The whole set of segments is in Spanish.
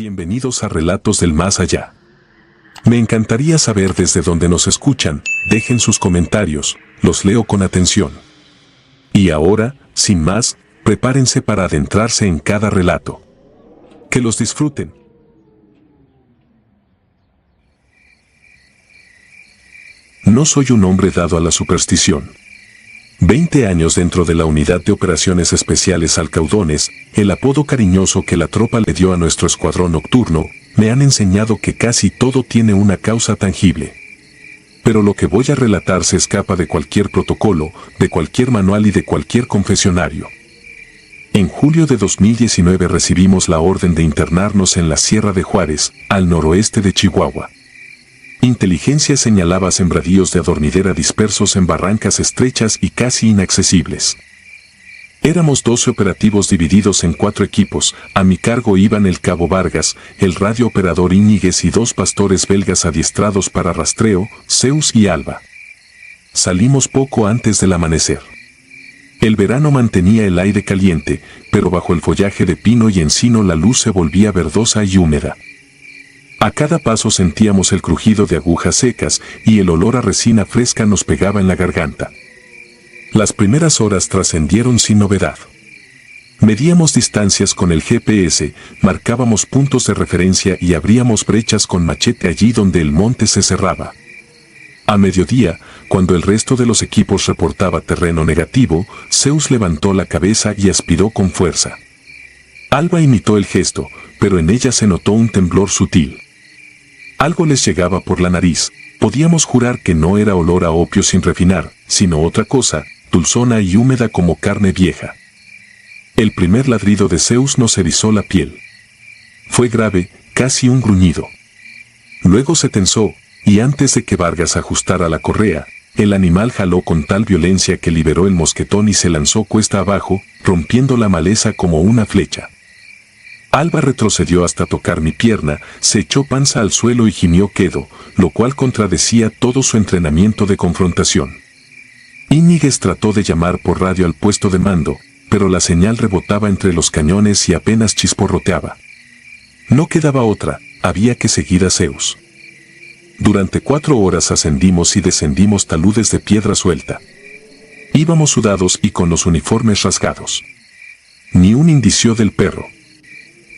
Bienvenidos a Relatos del Más Allá. Me encantaría saber desde dónde nos escuchan, dejen sus comentarios, los leo con atención. Y ahora, sin más, prepárense para adentrarse en cada relato. Que los disfruten. No soy un hombre dado a la superstición. 20 años dentro de la Unidad de Operaciones Especiales Alcaudones, el apodo cariñoso que la tropa le dio a nuestro escuadrón nocturno, me han enseñado que casi todo tiene una causa tangible. Pero lo que voy a relatar se escapa de cualquier protocolo, de cualquier manual y de cualquier confesionario. En julio de 2019 recibimos la orden de internarnos en la Sierra de Juárez, al noroeste de Chihuahua. Inteligencia señalaba sembradíos de adormidera dispersos en barrancas estrechas y casi inaccesibles. Éramos 12 operativos divididos en 4 equipos. A mi cargo iban el cabo Vargas, el radiooperador Íñiguez y 2 pastores belgas adiestrados para rastreo, Zeus y Alba. Salimos poco antes del amanecer. El verano mantenía el aire caliente, pero bajo el follaje de pino y encino la luz se volvía verdosa y húmeda. A cada paso sentíamos el crujido de agujas secas y el olor a resina fresca nos pegaba en la garganta. Las primeras horas trascendieron sin novedad. Medíamos distancias con el GPS, marcábamos puntos de referencia y abríamos brechas con machete allí donde el monte se cerraba. A mediodía, cuando el resto de los equipos reportaba terreno negativo, Zeus levantó la cabeza y aspiró con fuerza. Alba imitó el gesto, pero en ella se notó un temblor sutil. Algo les llegaba por la nariz. Podíamos jurar que no era olor a opio sin refinar, sino otra cosa, dulzona y húmeda como carne vieja. El primer ladrido de Zeus nos erizó la piel. Fue grave, casi un gruñido. Luego se tensó, y antes de que Vargas ajustara la correa, el animal jaló con tal violencia que liberó el mosquetón y se lanzó cuesta abajo, rompiendo la maleza como una flecha. Alba retrocedió hasta tocar mi pierna, se echó panza al suelo y gimió quedo, lo cual contradecía todo su entrenamiento de confrontación. Íñiguez trató de llamar por radio al puesto de mando, pero la señal rebotaba entre los cañones y apenas chisporroteaba. No quedaba otra, había que seguir a Zeus. Durante 4 horas ascendimos y descendimos taludes de piedra suelta. Íbamos sudados y con los uniformes rasgados. Ni un indicio del perro.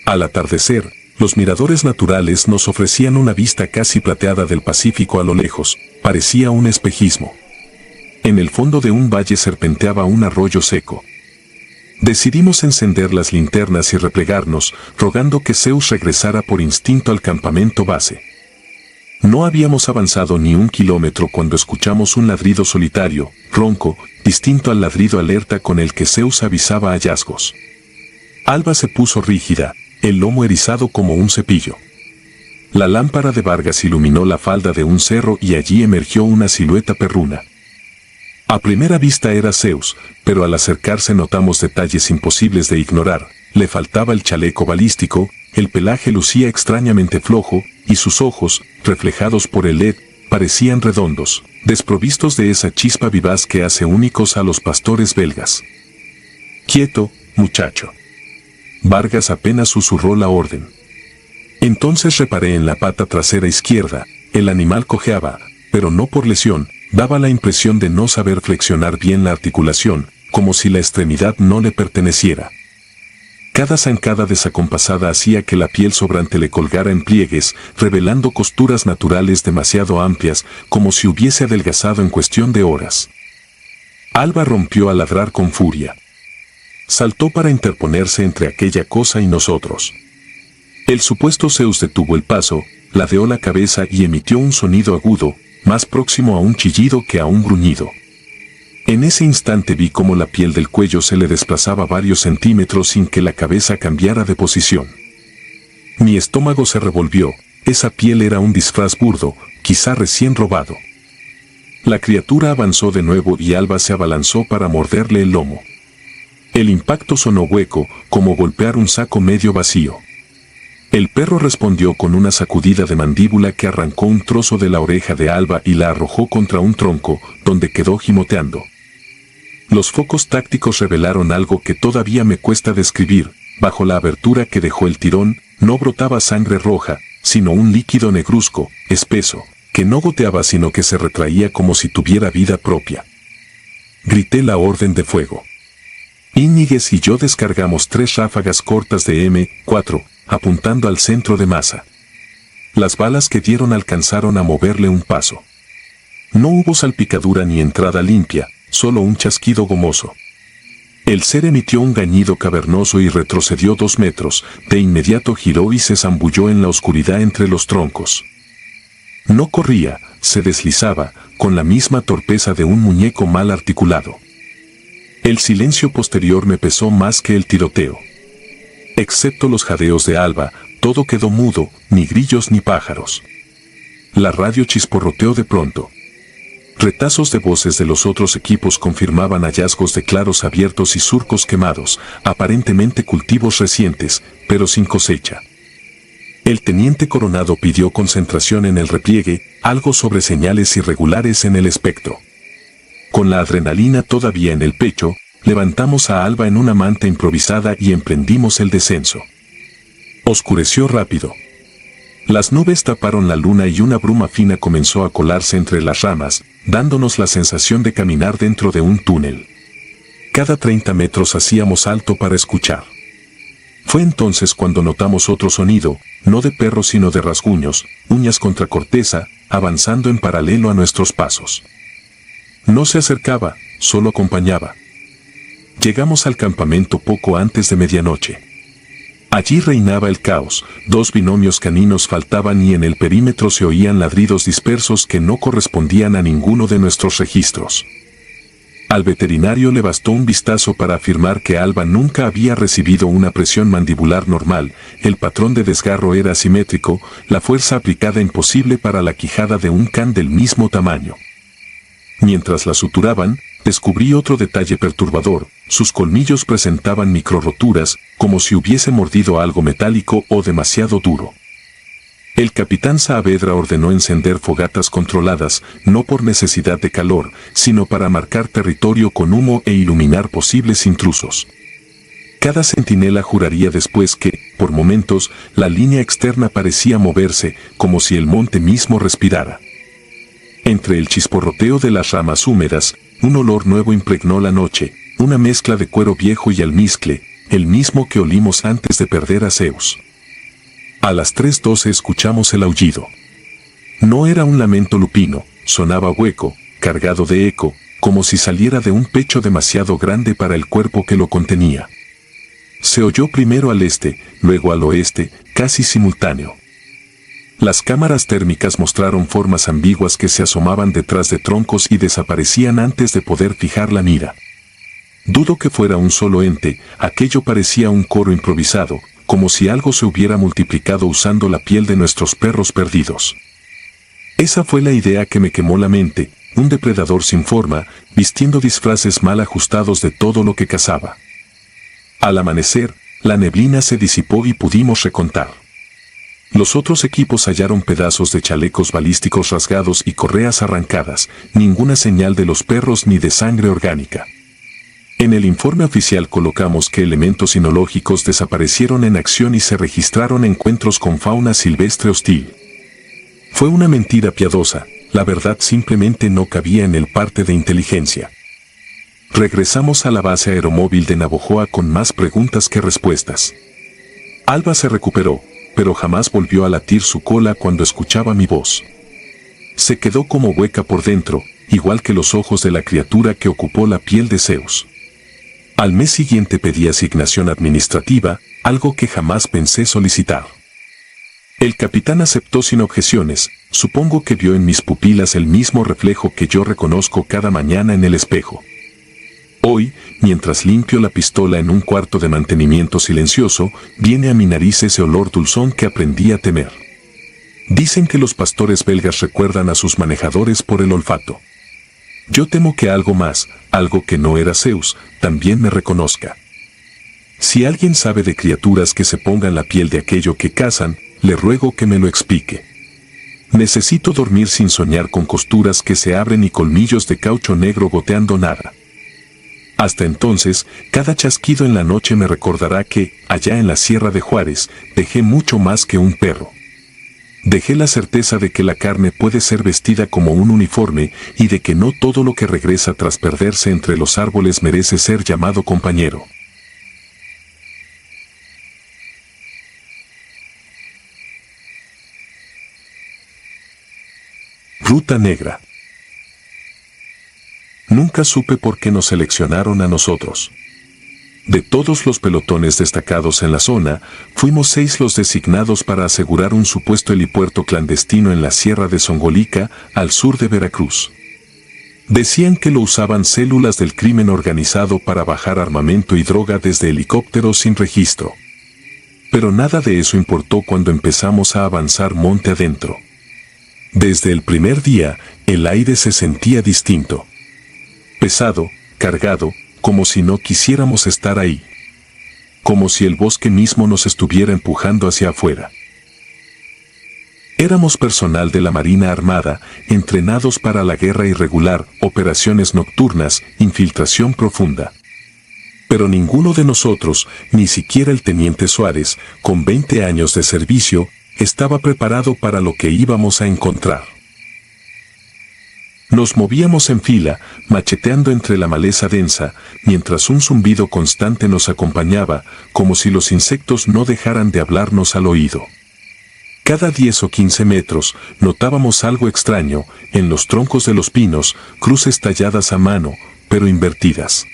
Al atardecer, los miradores naturales nos ofrecían una vista casi plateada del Pacífico a lo lejos, parecía un espejismo. En el fondo de un valle serpenteaba un arroyo seco. Decidimos encender las linternas y replegarnos, rogando que Zeus regresara por instinto al campamento base. No habíamos avanzado ni 1 kilómetro cuando escuchamos un ladrido solitario, ronco, distinto al ladrido alerta con el que Zeus avisaba hallazgos. Alba se puso rígida, el lomo erizado como un cepillo. La lámpara de Vargas iluminó la falda de un cerro y allí emergió una silueta perruna. A primera vista era Zeus, pero al acercarse notamos detalles imposibles de ignorar. Le faltaba el chaleco balístico, el pelaje lucía extrañamente flojo, y sus ojos, reflejados por el LED, parecían redondos, desprovistos de esa chispa vivaz que hace únicos a los pastores belgas. «Quieto, muchacho». Vargas apenas susurró la orden. Entonces reparé en la pata trasera izquierda, el animal cojeaba, pero no por lesión, daba la impresión de no saber flexionar bien la articulación, como si la extremidad no le perteneciera. Cada zancada desacompasada hacía que la piel sobrante le colgara en pliegues, revelando costuras naturales demasiado amplias, como si hubiese adelgazado en cuestión de horas. Alba rompió a ladrar con furia. Saltó para interponerse entre aquella cosa y nosotros. El supuesto Zeus detuvo el paso, ladeó la cabeza y emitió un sonido agudo, más próximo a un chillido que a un gruñido. En ese instante vi cómo la piel del cuello se le desplazaba varios centímetros sin que la cabeza cambiara de posición. Mi estómago se revolvió, esa piel era un disfraz burdo, quizá recién robado. La criatura avanzó de nuevo y Alba se abalanzó para morderle el lomo. El impacto sonó hueco, como golpear un saco medio vacío. El perro respondió con una sacudida de mandíbula que arrancó un trozo de la oreja de Alba y la arrojó contra un tronco, donde quedó gimoteando. Los focos tácticos revelaron algo que todavía me cuesta describir. Bajo la abertura que dejó el tirón, no brotaba sangre roja, sino un líquido negruzco, espeso, que no goteaba sino que se retraía como si tuviera vida propia. Grité la orden de fuego. Íñiguez y yo descargamos 3 ráfagas cortas de M4, apuntando al centro de masa. Las balas que dieron alcanzaron a moverle un paso. No hubo salpicadura ni entrada limpia, solo un chasquido gomoso. El ser emitió un gañido cavernoso y retrocedió 2 metros, de inmediato giró y se zambulló en la oscuridad entre los troncos. No corría, se deslizaba, con la misma torpeza de un muñeco mal articulado. El silencio posterior me pesó más que el tiroteo. Excepto los jadeos de Alba, todo quedó mudo, ni grillos ni pájaros. La radio chisporroteó de pronto. Retazos de voces de los otros equipos confirmaban hallazgos de claros abiertos y surcos quemados, aparentemente cultivos recientes, pero sin cosecha. El teniente Coronado pidió concentración en el repliegue, algo sobre señales irregulares en el espectro. Con la adrenalina todavía en el pecho, levantamos a Alba en una manta improvisada y emprendimos el descenso. Oscureció rápido. Las nubes taparon la luna y una bruma fina comenzó a colarse entre las ramas, dándonos la sensación de caminar dentro de un túnel. Cada 30 metros hacíamos alto para escuchar. Fue entonces cuando notamos otro sonido, no de perro sino de rasguños, uñas contra corteza, avanzando en paralelo a nuestros pasos. No se acercaba, solo acompañaba. Llegamos al campamento poco antes de medianoche. Allí reinaba el caos, 2 binomios caninos faltaban y en el perímetro se oían ladridos dispersos que no correspondían a ninguno de nuestros registros. Al veterinario le bastó un vistazo para afirmar que Alba nunca había recibido una presión mandibular normal, el patrón de desgarro era asimétrico, la fuerza aplicada imposible para la quijada de un can del mismo tamaño. Mientras la suturaban, descubrí otro detalle perturbador, sus colmillos presentaban microroturas, como si hubiese mordido algo metálico o demasiado duro. El capitán Saavedra ordenó encender fogatas controladas, no por necesidad de calor, sino para marcar territorio con humo e iluminar posibles intrusos. Cada centinela juraría después que, por momentos, la línea externa parecía moverse, como si el monte mismo respirara. Entre el chisporroteo de las ramas húmedas, un olor nuevo impregnó la noche, una mezcla de cuero viejo y almizcle, el mismo que olimos antes de perder a Zeus. A las 3:12 escuchamos el aullido. No era un lamento lupino, sonaba hueco, cargado de eco, como si saliera de un pecho demasiado grande para el cuerpo que lo contenía. Se oyó primero al este, luego al oeste, casi simultáneo. Las cámaras térmicas mostraron formas ambiguas que se asomaban detrás de troncos y desaparecían antes de poder fijar la mira. Dudo que fuera un solo ente, aquello parecía un coro improvisado, como si algo se hubiera multiplicado usando la piel de nuestros perros perdidos. Esa fue la idea que me quemó la mente, un depredador sin forma, vistiendo disfraces mal ajustados de todo lo que cazaba. Al amanecer, la neblina se disipó y pudimos recontar. Los otros equipos hallaron pedazos de chalecos balísticos rasgados y correas arrancadas, ninguna señal de los perros ni de sangre orgánica. En el informe oficial colocamos que elementos sinológicos desaparecieron en acción y se registraron encuentros con fauna silvestre hostil. Fue una mentira piadosa, la verdad simplemente no cabía en el parte de inteligencia. Regresamos a la base aeromóvil de Navojoa con más preguntas que respuestas. Alba se recuperó, pero jamás volvió a latir su cola cuando escuchaba mi voz. Se quedó como hueca por dentro, igual que los ojos de la criatura que ocupó la piel de Zeus. Al mes siguiente pedí asignación administrativa, algo que jamás pensé solicitar. El capitán aceptó sin objeciones, supongo que vio en mis pupilas el mismo reflejo que yo reconozco cada mañana en el espejo. Hoy, mientras limpio la pistola en un cuarto de mantenimiento silencioso, viene a mi nariz ese olor dulzón que aprendí a temer. Dicen que los pastores belgas recuerdan a sus manejadores por el olfato. Yo temo que algo más, algo que no era Zeus, también me reconozca. Si alguien sabe de criaturas que se pongan la piel de aquello que cazan, le ruego que me lo explique. Necesito dormir sin soñar con costuras que se abren y colmillos de caucho negro goteando nada. Hasta entonces, cada chasquido en la noche me recordará que, allá en la Sierra de Juárez, dejé mucho más que un perro. Dejé la certeza de que la carne puede ser vestida como un uniforme y de que no todo lo que regresa tras perderse entre los árboles merece ser llamado compañero. Ruta Negra. Nunca supe por qué nos seleccionaron a nosotros. De todos los pelotones destacados en la zona, fuimos 6 los designados para asegurar un supuesto helipuerto clandestino en la Sierra de Zongolica, al sur de Veracruz. Decían que lo usaban células del crimen organizado para bajar armamento y droga desde helicópteros sin registro. Pero nada de eso importó cuando empezamos a avanzar monte adentro. Desde el primer día, el aire se sentía distinto. Pesado, cargado, como si no quisiéramos estar ahí. Como si el bosque mismo nos estuviera empujando hacia afuera. Éramos personal de la Marina Armada, entrenados para la guerra irregular, operaciones nocturnas, infiltración profunda. Pero ninguno de nosotros, ni siquiera el teniente Suárez, con 20 años de servicio, estaba preparado para lo que íbamos a encontrar. Nos movíamos en fila, macheteando entre la maleza densa, mientras un zumbido constante nos acompañaba, como si los insectos no dejaran de hablarnos al oído. Cada 10 o 15 metros, notábamos algo extraño, en los troncos de los pinos, cruces talladas a mano, pero invertidas.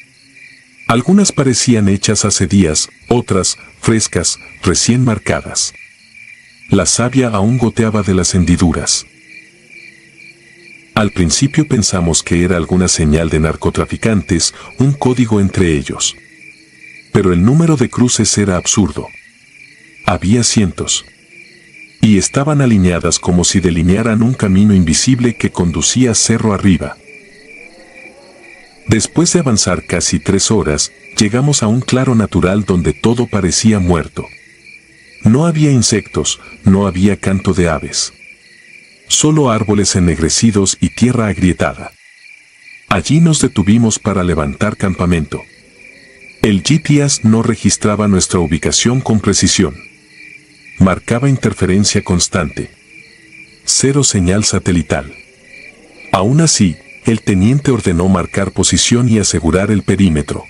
Algunas parecían hechas hace días, otras, frescas, recién marcadas. La savia aún goteaba de las hendiduras. Al principio pensamos que era alguna señal de narcotraficantes, un código entre ellos. Pero el número de cruces era absurdo. Había cientos. Y estaban alineadas como si delinearan un camino invisible que conducía cerro arriba. Después de avanzar casi 3 horas, llegamos a un claro natural donde todo parecía muerto. No había insectos, no había canto de aves. Solo árboles ennegrecidos y tierra agrietada. Allí nos detuvimos para levantar campamento. El GPS no registraba nuestra ubicación con precisión. Marcaba interferencia constante. 0 señal satelital. Aún así, el teniente ordenó marcar posición y asegurar el perímetro.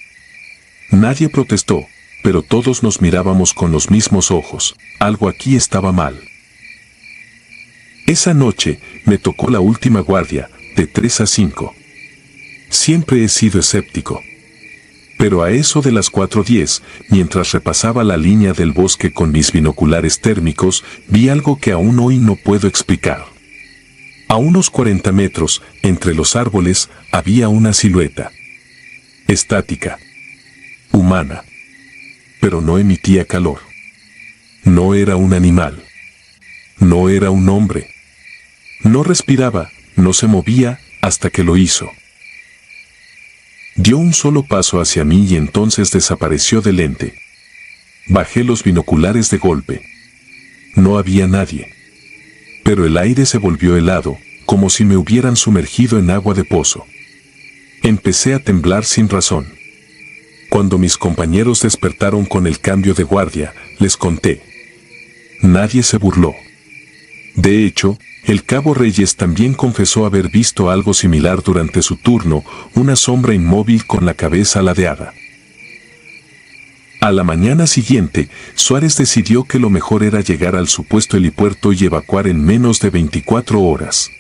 Nadie protestó, pero todos nos mirábamos con los mismos ojos. Algo aquí estaba mal. Esa noche me tocó la última guardia, de 3 a 5. Siempre he sido escéptico. Pero a eso de las 4:10, mientras repasaba la línea del bosque con mis binoculares térmicos, vi algo que aún hoy no puedo explicar. A unos 40 metros, entre los árboles, había una silueta. Estática. Humana. Pero no emitía calor. No era un animal. No era un hombre. No respiraba, no se movía, hasta que lo hizo. Dio un solo paso hacia mí y entonces desapareció del lente. Bajé los binoculares de golpe. No había nadie. Pero el aire se volvió helado, como si me hubieran sumergido en agua de pozo. Empecé a temblar sin razón. Cuando mis compañeros despertaron con el cambio de guardia, les conté. Nadie se burló. De hecho, el cabo Reyes también confesó haber visto algo similar durante su turno, una sombra inmóvil con la cabeza ladeada. A la mañana siguiente, Suárez decidió que lo mejor era llegar al supuesto helipuerto y evacuar en menos de 24 horas.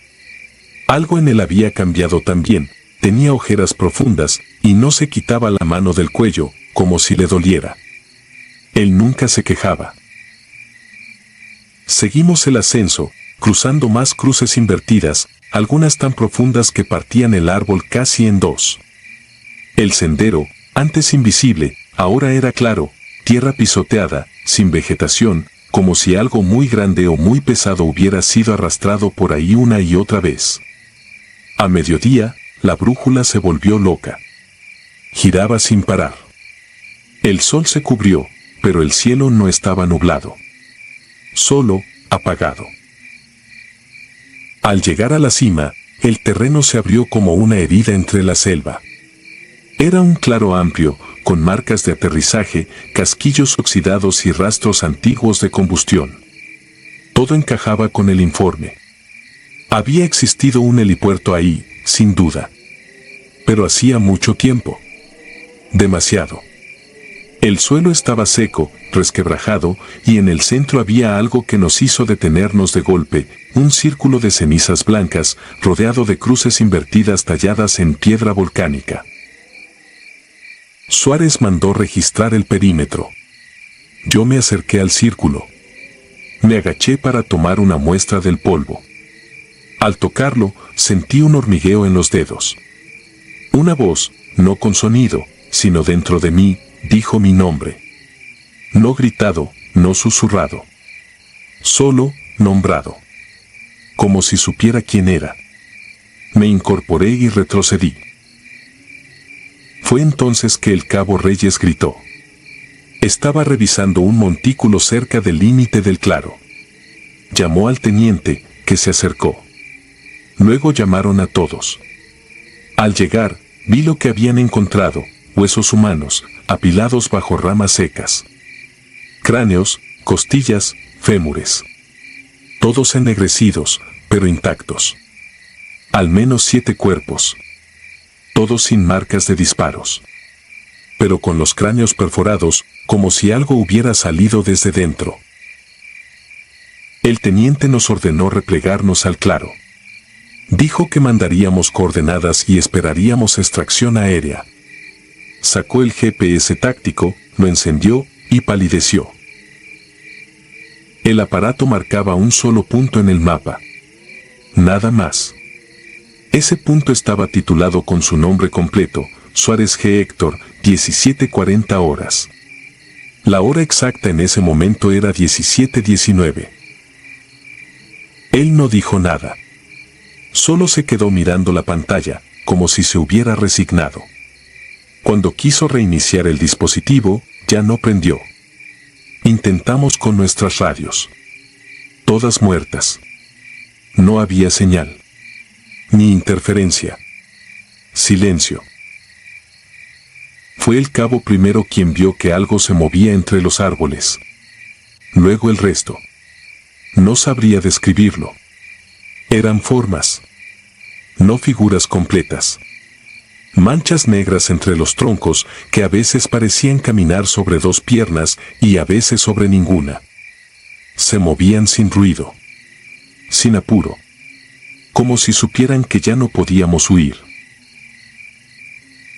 Algo en él había cambiado también, tenía ojeras profundas y no se quitaba la mano del cuello, como si le doliera. Él nunca se quejaba. Seguimos el ascenso, cruzando más cruces invertidas, algunas tan profundas que partían el árbol casi en 2. El sendero, antes invisible, ahora era claro, tierra pisoteada, sin vegetación, como si algo muy grande o muy pesado hubiera sido arrastrado por ahí una y otra vez. A mediodía, la brújula se volvió loca. Giraba sin parar. El sol se cubrió, pero el cielo no estaba nublado. Solo, apagado. Al llegar a la cima, el terreno se abrió como una herida entre la selva. Era un claro amplio, con marcas de aterrizaje, casquillos oxidados y rastros antiguos de combustión. Todo encajaba con el informe. Había existido un helipuerto ahí, sin duda. Pero hacía mucho tiempo. Demasiado. El suelo estaba seco, resquebrajado, y en el centro había algo que nos hizo detenernos de golpe, un círculo de cenizas blancas, rodeado de cruces invertidas talladas en piedra volcánica. Suárez mandó registrar el perímetro. Yo me acerqué al círculo. Me agaché para tomar una muestra del polvo. Al tocarlo, sentí un hormigueo en los dedos. Una voz, no con sonido, sino dentro de mí, dijo mi nombre. No gritado, no susurrado. Solo, nombrado. Como si supiera quién era. Me incorporé y retrocedí. Fue entonces que el cabo Reyes gritó. Estaba revisando un montículo cerca del límite del claro. Llamó al teniente, que se acercó. Luego llamaron a todos. Al llegar, vi lo que habían encontrado, huesos humanos, apilados bajo ramas secas. Cráneos, costillas, fémures. Todos ennegrecidos, pero intactos. Al menos 7 cuerpos. Todos sin marcas de disparos. Pero con los cráneos perforados, como si algo hubiera salido desde dentro. El teniente nos ordenó replegarnos al claro. Dijo que mandaríamos coordenadas y esperaríamos extracción aérea. Sacó el GPS táctico, lo encendió y palideció. El aparato marcaba un solo punto en el mapa. Nada más. Ese punto estaba titulado con su nombre completo, Suárez G. Héctor, 17:40 horas. La hora exacta en ese momento era 17:19. Él no dijo nada. Solo se quedó mirando la pantalla, como si se hubiera resignado. Cuando quiso reiniciar el dispositivo, ya no prendió. Intentamos con nuestras radios. Todas muertas. No había señal. Ni interferencia. Silencio. Fue el cabo primero quien vio que algo se movía entre los árboles. Luego el resto. No sabría describirlo. Eran formas. No figuras completas. Manchas negras entre los troncos que a veces parecían caminar sobre 2 piernas y a veces sobre ninguna. Se movían sin ruido. Sin apuro. Como si supieran que ya no podíamos huir.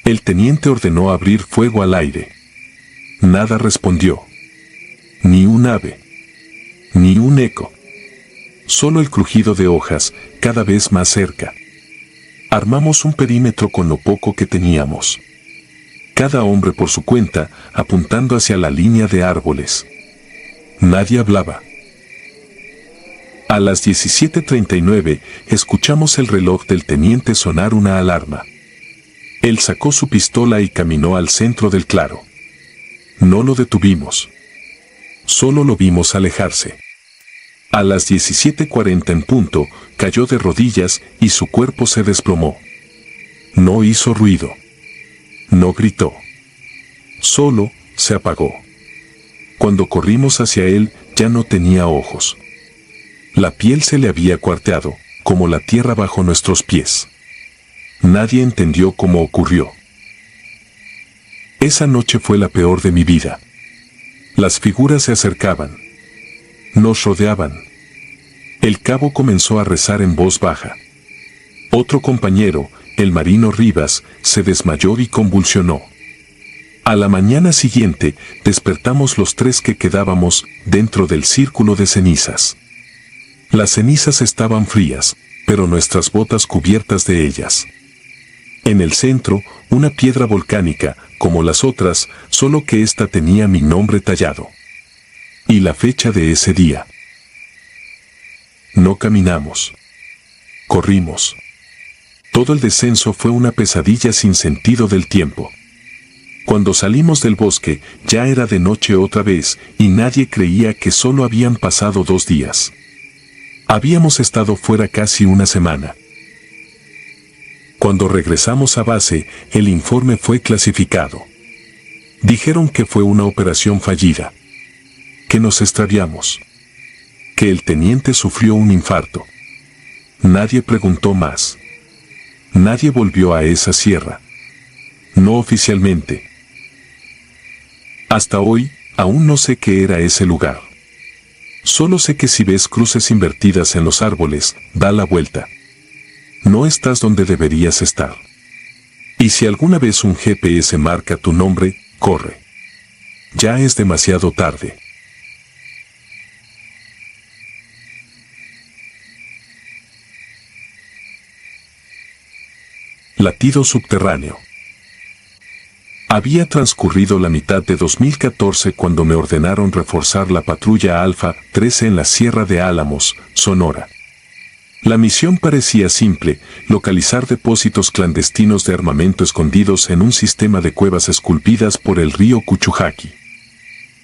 El teniente ordenó abrir fuego al aire. Nada respondió. Ni un ave. Ni un eco. Solo el crujido de hojas, cada vez más cerca. Armamos un perímetro con lo poco que teníamos. Cada hombre por su cuenta, apuntando hacia la línea de árboles. Nadie hablaba. A las 17:39, escuchamos el reloj del teniente sonar una alarma. Él sacó su pistola y caminó al centro del claro. No lo detuvimos. Solo lo vimos alejarse. A las 17:40 en punto, cayó de rodillas y su cuerpo se desplomó. No hizo ruido. No gritó. Solo se apagó. Cuando corrimos hacia él, ya no tenía ojos. La piel se le había cuarteado, como la tierra bajo nuestros pies. Nadie entendió cómo ocurrió. Esa noche fue la peor de mi vida. Las figuras se acercaban. Nos rodeaban. El cabo comenzó a rezar en voz baja. Otro compañero, el marino Rivas, se desmayó y convulsionó. A la mañana siguiente, despertamos los 3 que quedábamos dentro del círculo de cenizas. Las cenizas estaban frías, pero nuestras botas cubiertas de ellas. En el centro, una piedra volcánica, como las otras, solo que esta tenía mi nombre tallado. Y la fecha de ese día. No caminamos. Corrimos. Todo el descenso fue una pesadilla sin sentido del tiempo. Cuando salimos del bosque, ya era de noche otra vez, y nadie creía que solo habían pasado 2 días. Habíamos estado fuera casi una semana. Cuando regresamos a base, el informe fue clasificado. Dijeron que fue una operación fallida, que nos extraviamos, que el teniente sufrió un infarto. Nadie preguntó más. Nadie volvió a esa sierra. No oficialmente. Hasta hoy, aún no sé qué era ese lugar. Solo sé que si ves cruces invertidas en los árboles, da la vuelta. No estás donde deberías estar. Y si alguna vez un GPS marca tu nombre, corre. Ya es demasiado tarde. Latido subterráneo. Había transcurrido la mitad de 2014 cuando me ordenaron reforzar la patrulla Alfa 13 en la Sierra de Álamos, Sonora. La misión parecía simple: localizar depósitos clandestinos de armamento escondidos en un sistema de cuevas esculpidas por el río Cuchujaqui.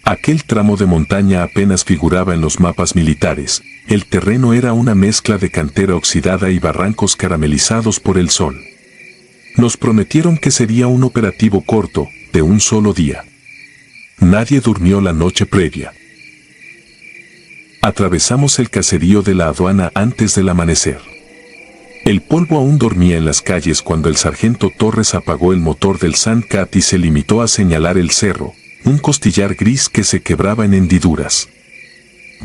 Aquel tramo de montaña apenas figuraba en los mapas militares. El terreno era una mezcla de cantera oxidada y barrancos caramelizados por el sol. Nos prometieron que sería un operativo corto, de un solo día. Nadie durmió la noche previa. Atravesamos el caserío de la aduana antes del amanecer. El polvo aún dormía en las calles cuando el sargento Torres apagó el motor del Sandcat y se limitó a señalar el cerro, un costillar gris que se quebraba en hendiduras.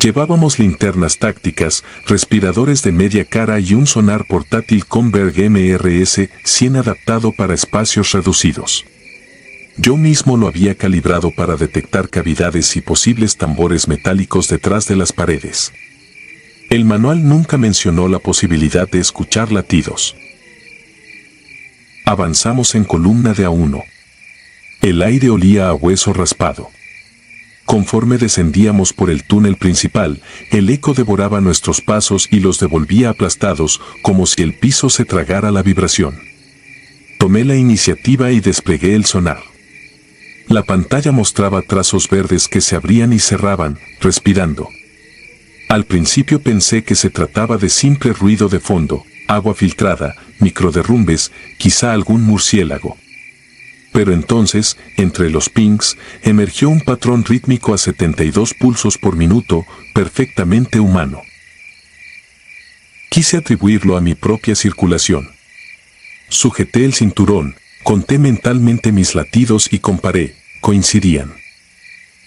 Llevábamos linternas tácticas, respiradores de media cara y un sonar portátil Converg MRS-100 adaptado para espacios reducidos. Yo mismo lo había calibrado para detectar cavidades y posibles tambores metálicos detrás de las paredes. El manual nunca mencionó la posibilidad de escuchar latidos. Avanzamos en columna de a uno. El aire olía a hueso raspado. Conforme descendíamos por el túnel principal, el eco devoraba nuestros pasos y los devolvía aplastados, como si el piso se tragara la vibración. Tomé la iniciativa y desplegué el sonar. La pantalla mostraba trazos verdes que se abrían y cerraban, respirando. Al principio pensé que se trataba de simple ruido de fondo, agua filtrada, microderrumbes, quizá algún murciélago. Pero entonces, entre los pings, emergió un patrón rítmico a 72 pulsos por minuto, perfectamente humano. Quise atribuirlo a mi propia circulación. Sujeté el cinturón, conté mentalmente mis latidos y comparé, coincidían.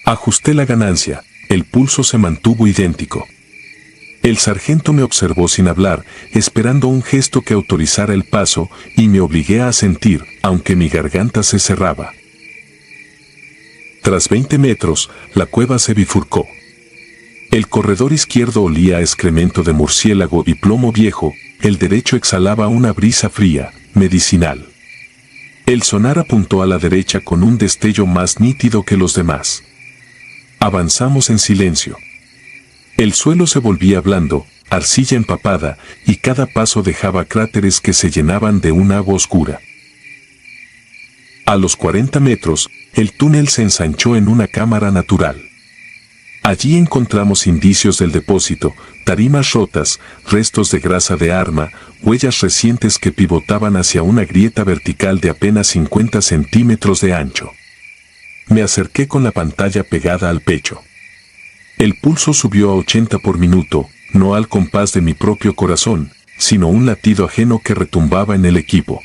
Ajusté la ganancia, el pulso se mantuvo idéntico. El sargento me observó sin hablar, esperando un gesto que autorizara el paso, y me obligué a asentir, aunque mi garganta se cerraba. Tras 20 metros, la cueva se bifurcó. El corredor izquierdo olía a excremento de murciélago y plomo viejo, el derecho exhalaba una brisa fría, medicinal. El sonar apuntó a la derecha con un destello más nítido que los demás. Avanzamos en silencio. El suelo se volvía blando, arcilla empapada, y cada paso dejaba cráteres que se llenaban de un agua oscura. A los 40 metros, el túnel se ensanchó en una cámara natural. Allí encontramos indicios del depósito, tarimas rotas, restos de grasa de arma, huellas recientes que pivotaban hacia una grieta vertical de apenas 50 centímetros de ancho. Me acerqué con la pantalla pegada al pecho. El pulso subió a 80 por minuto, no al compás de mi propio corazón, sino un latido ajeno que retumbaba en el equipo.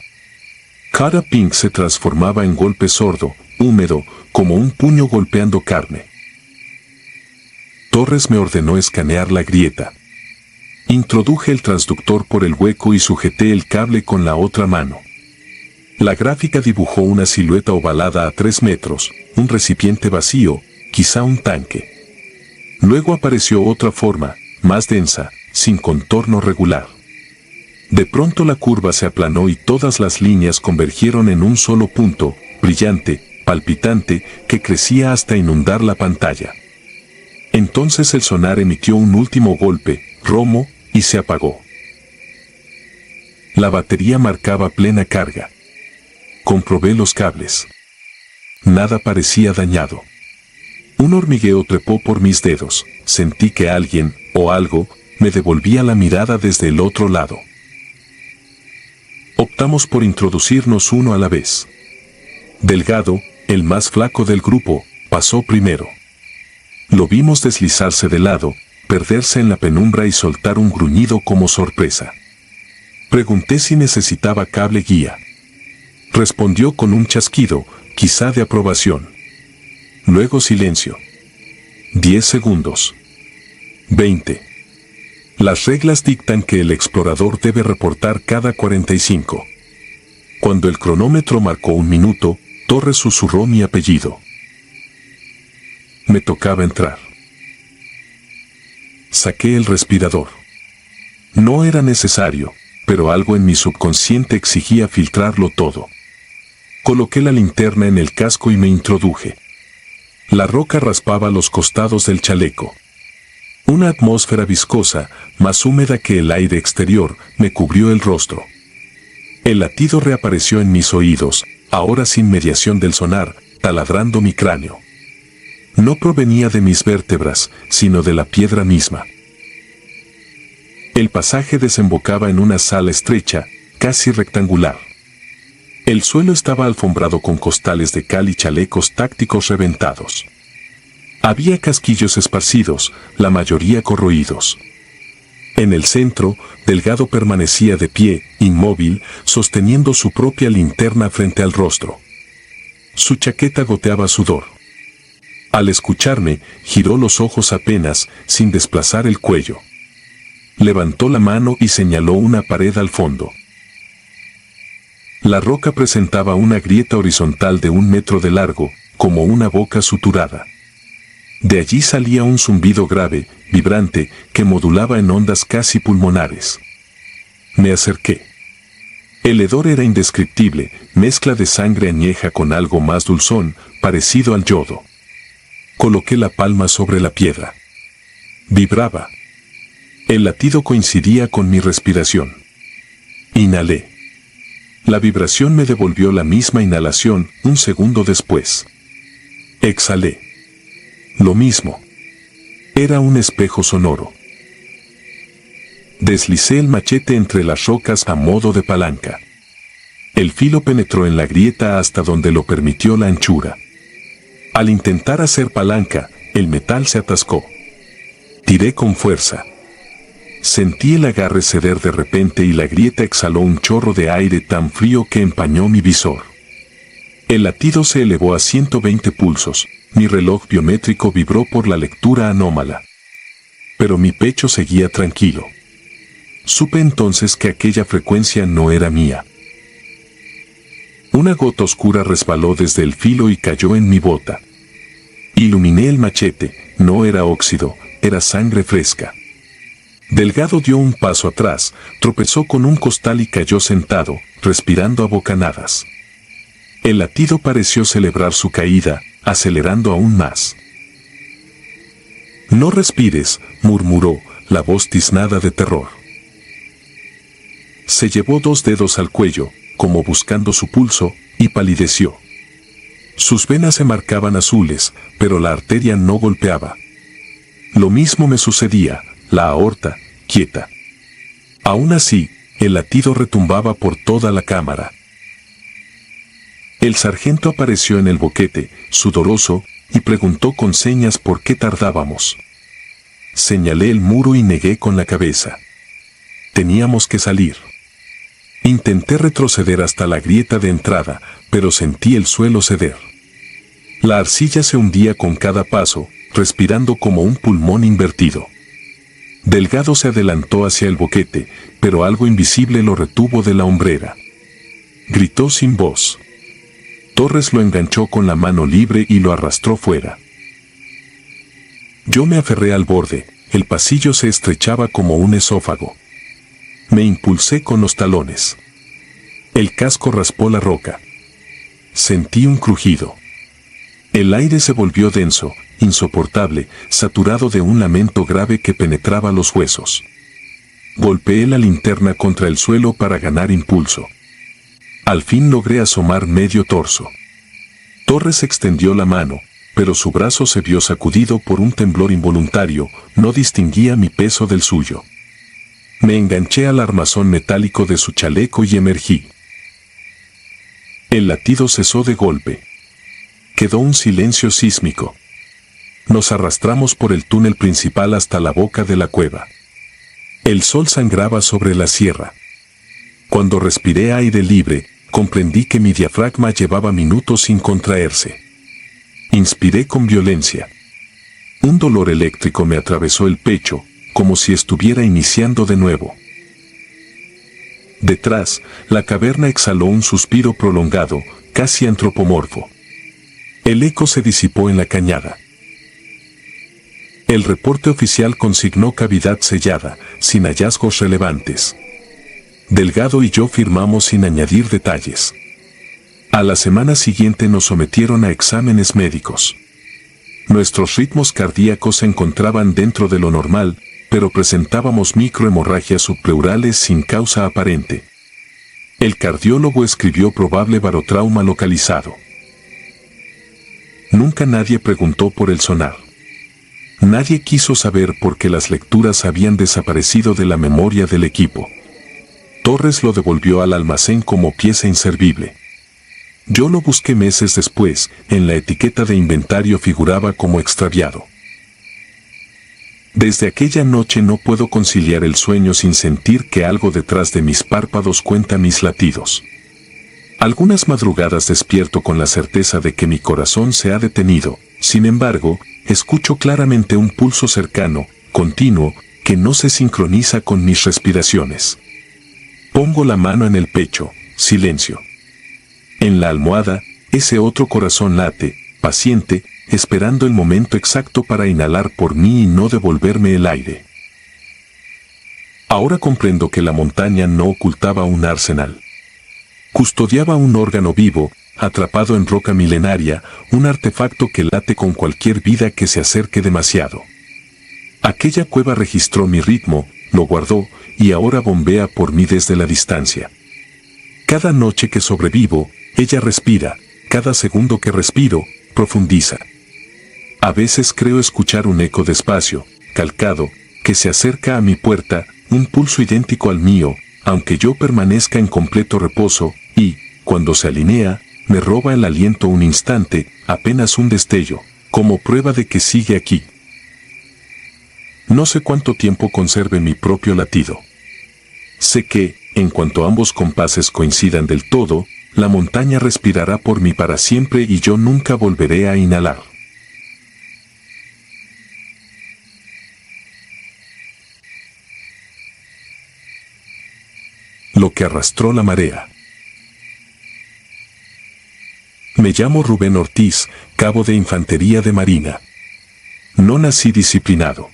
Cada ping se transformaba en golpe sordo, húmedo, como un puño golpeando carne. Torres me ordenó escanear la grieta. Introduje el transductor por el hueco y sujeté el cable con la otra mano. La gráfica dibujó una silueta ovalada a 3 metros, un recipiente vacío, quizá un tanque. Luego apareció otra forma, más densa, sin contorno regular. De pronto la curva se aplanó y todas las líneas convergieron en un solo punto, brillante, palpitante, que crecía hasta inundar la pantalla. Entonces el sonar emitió un último golpe, romo, y se apagó. La batería marcaba plena carga. Comprobé los cables. Nada parecía dañado. Un hormigueo trepó por mis dedos, sentí que alguien, o algo, me devolvía la mirada desde el otro lado. Optamos por introducirnos uno a la vez. Delgado, el más flaco del grupo, pasó primero. Lo vimos deslizarse de lado, perderse en la penumbra y soltar un gruñido como sorpresa. Pregunté si necesitaba cable guía. Respondió con un chasquido, quizá de aprobación. Luego silencio. 10 segundos. 20. Las reglas dictan que el explorador debe reportar cada 45. Cuando el cronómetro marcó 1 minuto, Torres susurró mi apellido. Me tocaba entrar. Saqué el respirador. No era necesario, pero algo en mi subconsciente exigía filtrarlo todo. Coloqué la linterna en el casco y me introduje. La roca raspaba los costados del chaleco. Una atmósfera viscosa, más húmeda que el aire exterior, me cubrió el rostro. El latido reapareció en mis oídos, ahora sin mediación del sonar, taladrando mi cráneo. No provenía de mis vértebras, sino de la piedra misma. El pasaje desembocaba en una sala estrecha, casi rectangular. El suelo estaba alfombrado con costales de cal y chalecos tácticos reventados. Había casquillos esparcidos, la mayoría corroídos. En el centro, Delgado permanecía de pie, inmóvil, sosteniendo su propia linterna frente al rostro. Su chaqueta goteaba sudor. Al escucharme, giró los ojos apenas, sin desplazar el cuello. Levantó la mano y señaló una pared al fondo. La roca presentaba una grieta horizontal de 1 metro de largo, como una boca suturada. De allí salía un zumbido grave, vibrante, que modulaba en ondas casi pulmonares. Me acerqué. El hedor era indescriptible, mezcla de sangre añeja con algo más dulzón, parecido al yodo. Coloqué la palma sobre la piedra. Vibraba. El latido coincidía con mi respiración. Inhalé. La vibración me devolvió la misma inhalación 1 segundo después. Exhalé. Lo mismo. Era un espejo sonoro. Deslicé el machete entre las rocas a modo de palanca. El filo penetró en la grieta hasta donde lo permitió la anchura. Al intentar hacer palanca, el metal se atascó. Tiré con fuerza. Sentí el agarre ceder de repente y la grieta exhaló un chorro de aire tan frío que empañó mi visor. El latido se elevó a 120 pulsos, mi reloj biométrico vibró por la lectura anómala. Pero mi pecho seguía tranquilo. Supe entonces que aquella frecuencia no era mía. Una gota oscura resbaló desde el filo y cayó en mi bota. Iluminé el machete, no era óxido, era sangre fresca. Delgado dio un paso atrás, tropezó con un costal y cayó sentado, respirando a bocanadas. El latido pareció celebrar su caída, acelerando aún más. No respires, murmuró, la voz tiznada de terror. Se llevó 2 dedos al cuello, como buscando su pulso, y palideció. Sus venas se marcaban azules, pero la arteria no golpeaba. Lo mismo me sucedía, la aorta, quieta. Aún así, el latido retumbaba por toda la cámara. El sargento apareció en el boquete, sudoroso, y preguntó con señas por qué tardábamos. Señalé el muro y negué con la cabeza. Teníamos que salir. Intenté retroceder hasta la grieta de entrada, pero sentí el suelo ceder. La arcilla se hundía con cada paso, respirando como un pulmón invertido. Delgado se adelantó hacia el boquete, pero algo invisible lo retuvo de la hombrera. Gritó sin voz. Torres lo enganchó con la mano libre y lo arrastró fuera. Yo me aferré al borde, el pasillo se estrechaba como un esófago. Me impulsé con los talones. El casco raspó la roca. Sentí un crujido. El aire se volvió denso, insoportable, saturado de un lamento grave que penetraba los huesos. Golpeé la linterna contra el suelo para ganar impulso. Al fin logré asomar medio torso. Torres extendió la mano, pero su brazo se vio sacudido por un temblor involuntario, no distinguía mi peso del suyo. Me enganché al armazón metálico de su chaleco y emergí. El latido cesó de golpe. Quedó un silencio sísmico. Nos arrastramos por el túnel principal hasta la boca de la cueva. El sol sangraba sobre la sierra. Cuando respiré aire libre, comprendí que mi diafragma llevaba minutos sin contraerse. Inspiré con violencia. Un dolor eléctrico me atravesó el pecho, como si estuviera iniciando de nuevo. Detrás, la caverna exhaló un suspiro prolongado, casi antropomorfo. El eco se disipó en la cañada. El reporte oficial consignó cavidad sellada, sin hallazgos relevantes. Delgado y yo firmamos sin añadir detalles. A la semana siguiente nos sometieron a exámenes médicos. Nuestros ritmos cardíacos se encontraban dentro de lo normal, pero presentábamos microhemorragias subpleurales sin causa aparente. El cardiólogo escribió probable barotrauma localizado. Nunca nadie preguntó por el sonar. Nadie quiso saber por qué las lecturas habían desaparecido de la memoria del equipo. Torres lo devolvió al almacén como pieza inservible. Yo lo busqué meses después, en la etiqueta de inventario figuraba como extraviado. Desde aquella noche no puedo conciliar el sueño sin sentir que algo detrás de mis párpados cuenta mis latidos. Algunas madrugadas despierto con la certeza de que mi corazón se ha detenido, sin embargo, escucho claramente un pulso cercano, continuo, que no se sincroniza con mis respiraciones. Pongo la mano en el pecho, silencio. En la almohada, ese otro corazón late, paciente, esperando el momento exacto para inhalar por mí y no devolverme el aire. Ahora comprendo que la montaña no ocultaba un arsenal. Custodiaba un órgano vivo, atrapado en roca milenaria, un artefacto que late con cualquier vida que se acerque demasiado. Aquella cueva registró mi ritmo, lo guardó, y ahora bombea por mí desde la distancia. Cada noche que sobrevivo, ella respira, cada segundo que respiro, profundiza. A veces creo escuchar un eco despacio, calcado, que se acerca a mi puerta, un pulso idéntico al mío, aunque yo permanezca en completo reposo, y, cuando se alinea, me roba el aliento un instante, apenas un destello, como prueba de que sigue aquí. No sé cuánto tiempo conserve mi propio latido. Sé que, en cuanto ambos compases coincidan del todo, la montaña respirará por mí para siempre y yo nunca volveré a inhalar. Lo que arrastró la marea. Me llamo Rubén Ortiz, cabo de Infantería de Marina. No nací disciplinado.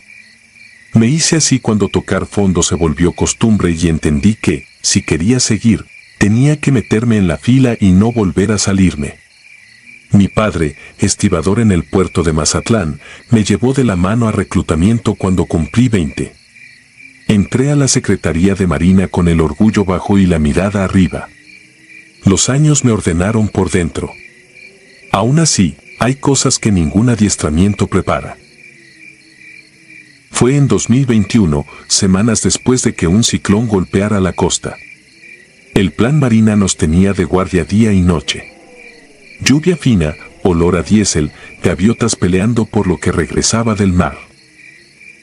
Me hice así cuando tocar fondo se volvió costumbre y entendí que, si quería seguir, tenía que meterme en la fila y no volver a salirme. Mi padre, estibador en el puerto de Mazatlán, me llevó de la mano a reclutamiento cuando cumplí 20. Entré a la Secretaría de Marina con el orgullo bajo y la mirada arriba. Los años me ordenaron por dentro. Aún así, hay cosas que ningún adiestramiento prepara. Fue en 2021, semanas después de que un ciclón golpeara la costa. El plan Marina nos tenía de guardia día y noche. Lluvia fina, olor a diésel, gaviotas peleando por lo que regresaba del mar.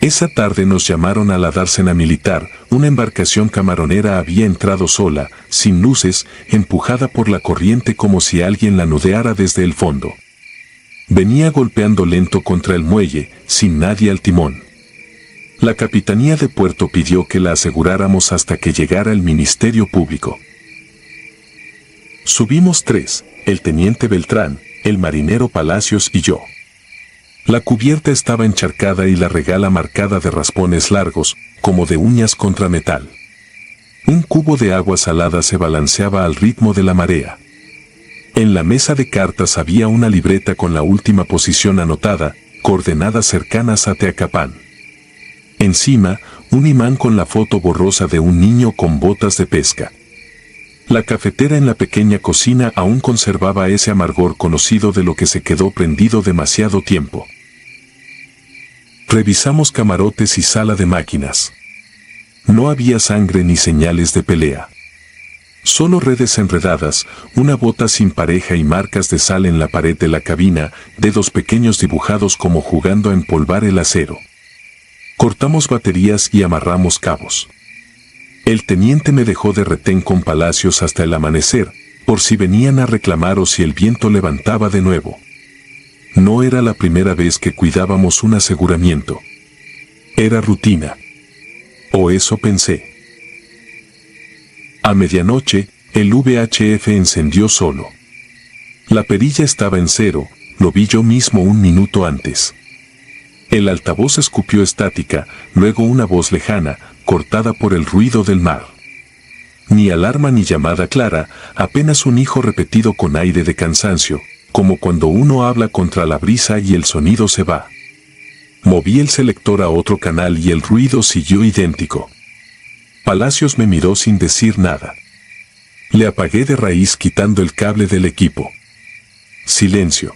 Esa tarde nos llamaron a la dársena militar, una embarcación camaronera había entrado sola, sin luces, empujada por la corriente como si alguien la nudeara desde el fondo. Venía golpeando lento contra el muelle, sin nadie al timón. La Capitanía de Puerto pidió que la aseguráramos hasta que llegara el Ministerio Público. Subimos 3, el teniente Beltrán, el marinero Palacios y yo. La cubierta estaba encharcada y la regala marcada de raspones largos, como de uñas contra metal. Un cubo de agua salada se balanceaba al ritmo de la marea. En la mesa de cartas había una libreta con la última posición anotada, coordenadas cercanas a Teacapán. Encima, un imán con la foto borrosa de un niño con botas de pesca. La cafetera en la pequeña cocina aún conservaba ese amargor conocido de lo que se quedó prendido demasiado tiempo. Revisamos camarotes y sala de máquinas. No había sangre ni señales de pelea. Solo redes enredadas, una bota sin pareja y marcas de sal en la pared de la cabina, dedos pequeños dibujados como jugando a empolvar el acero. Cortamos baterías y amarramos cabos. El teniente me dejó de retén con Palacios hasta el amanecer, por si venían a reclamar o si el viento levantaba de nuevo. No era la primera vez que cuidábamos un aseguramiento. Era rutina. O eso pensé. A medianoche, el VHF encendió solo. La perilla estaba en cero, lo vi yo mismo un minuto antes. El altavoz escupió estática, luego una voz lejana, cortada por el ruido del mar. Ni alarma ni llamada clara, apenas un hijo repetido con aire de cansancio, como cuando uno habla contra la brisa y el sonido se va. Moví el selector a otro canal y el ruido siguió idéntico. Palacios me miró sin decir nada. Le apagué de raíz quitando el cable del equipo. Silencio.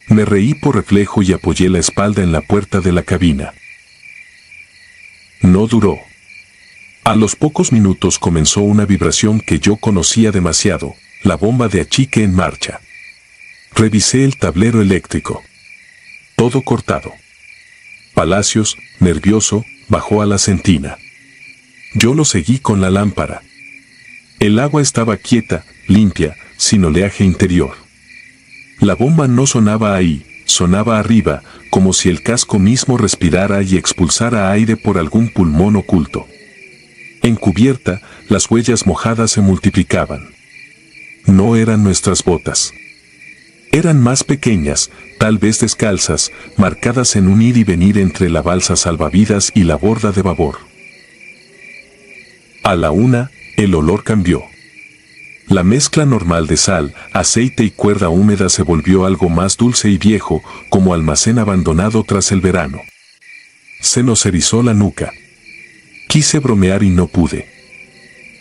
Me reí por reflejo y apoyé la espalda en la puerta de la cabina. No duró. A los pocos minutos comenzó una vibración que yo conocía demasiado, la bomba de achique en marcha. Revisé el tablero eléctrico. Todo cortado. Palacios, nervioso, bajó a la sentina. Yo lo seguí con la lámpara. El agua estaba quieta, limpia, sin oleaje interior. La bomba no sonaba ahí, sonaba arriba, como si el casco mismo respirara y expulsara aire por algún pulmón oculto. En cubierta, las huellas mojadas se multiplicaban. No eran nuestras botas. Eran más pequeñas, tal vez descalzas, marcadas en un ir y venir entre la balsa salvavidas y la borda de babor. A la una, el olor cambió. La mezcla normal de sal, aceite y cuerda húmeda se volvió algo más dulce y viejo, como almacén abandonado tras el verano. Se nos erizó la nuca. Quise bromear y no pude.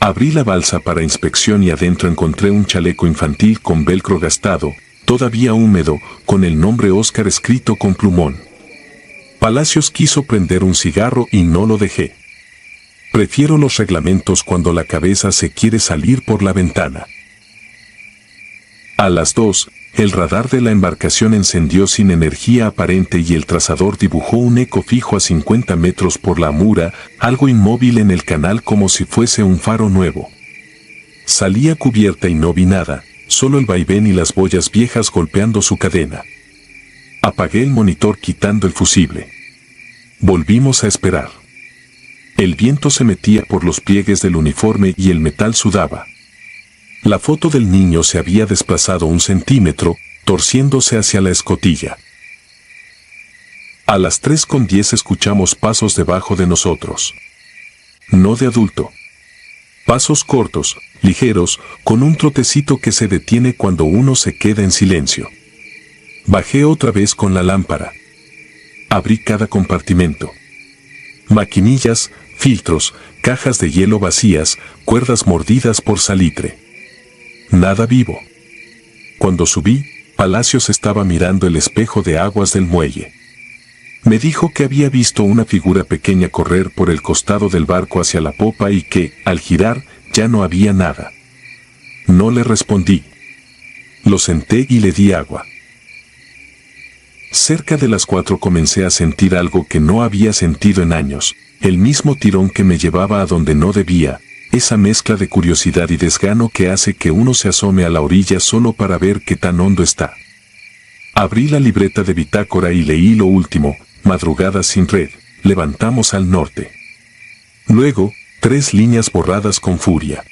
Abrí la balsa para inspección y adentro encontré un chaleco infantil con velcro gastado, todavía húmedo, con el nombre Oscar escrito con plumón. Palacios quiso prender un cigarro y no lo dejé. Prefiero los reglamentos cuando la cabeza se quiere salir por la ventana. A las 2, el radar de la embarcación encendió sin energía aparente y el trazador dibujó un eco fijo a 50 metros por la amura, algo inmóvil en el canal como si fuese un faro nuevo. Salí a cubierta y no vi nada, solo el vaivén y las boyas viejas golpeando su cadena. Apagué el monitor quitando el fusible. Volvimos a esperar. El viento se metía por los pliegues del uniforme y el metal sudaba. La foto del niño se había desplazado 1 centímetro, torciéndose hacia la escotilla. A las 3:10 escuchamos pasos debajo de nosotros. No de adulto. Pasos cortos, ligeros, con un trotecito que se detiene cuando uno se queda en silencio. Bajé otra vez con la lámpara. Abrí cada compartimento. Maquinillas, filtros, cajas de hielo vacías, cuerdas mordidas por salitre. Nada vivo. Cuando subí, Palacios estaba mirando el espejo de aguas del muelle. Me dijo que había visto una figura pequeña correr por el costado del barco hacia la popa y que, al girar, ya no había nada. No le respondí. Lo senté y le di agua. Cerca de las 4 comencé a sentir algo que no había sentido en años, el mismo tirón que me llevaba a donde no debía, esa mezcla de curiosidad y desgano que hace que uno se asome a la orilla solo para ver qué tan hondo está. Abrí la libreta de bitácora y leí lo último, madrugadas sin red, levantamos al norte. Luego, 3 líneas borradas con furia.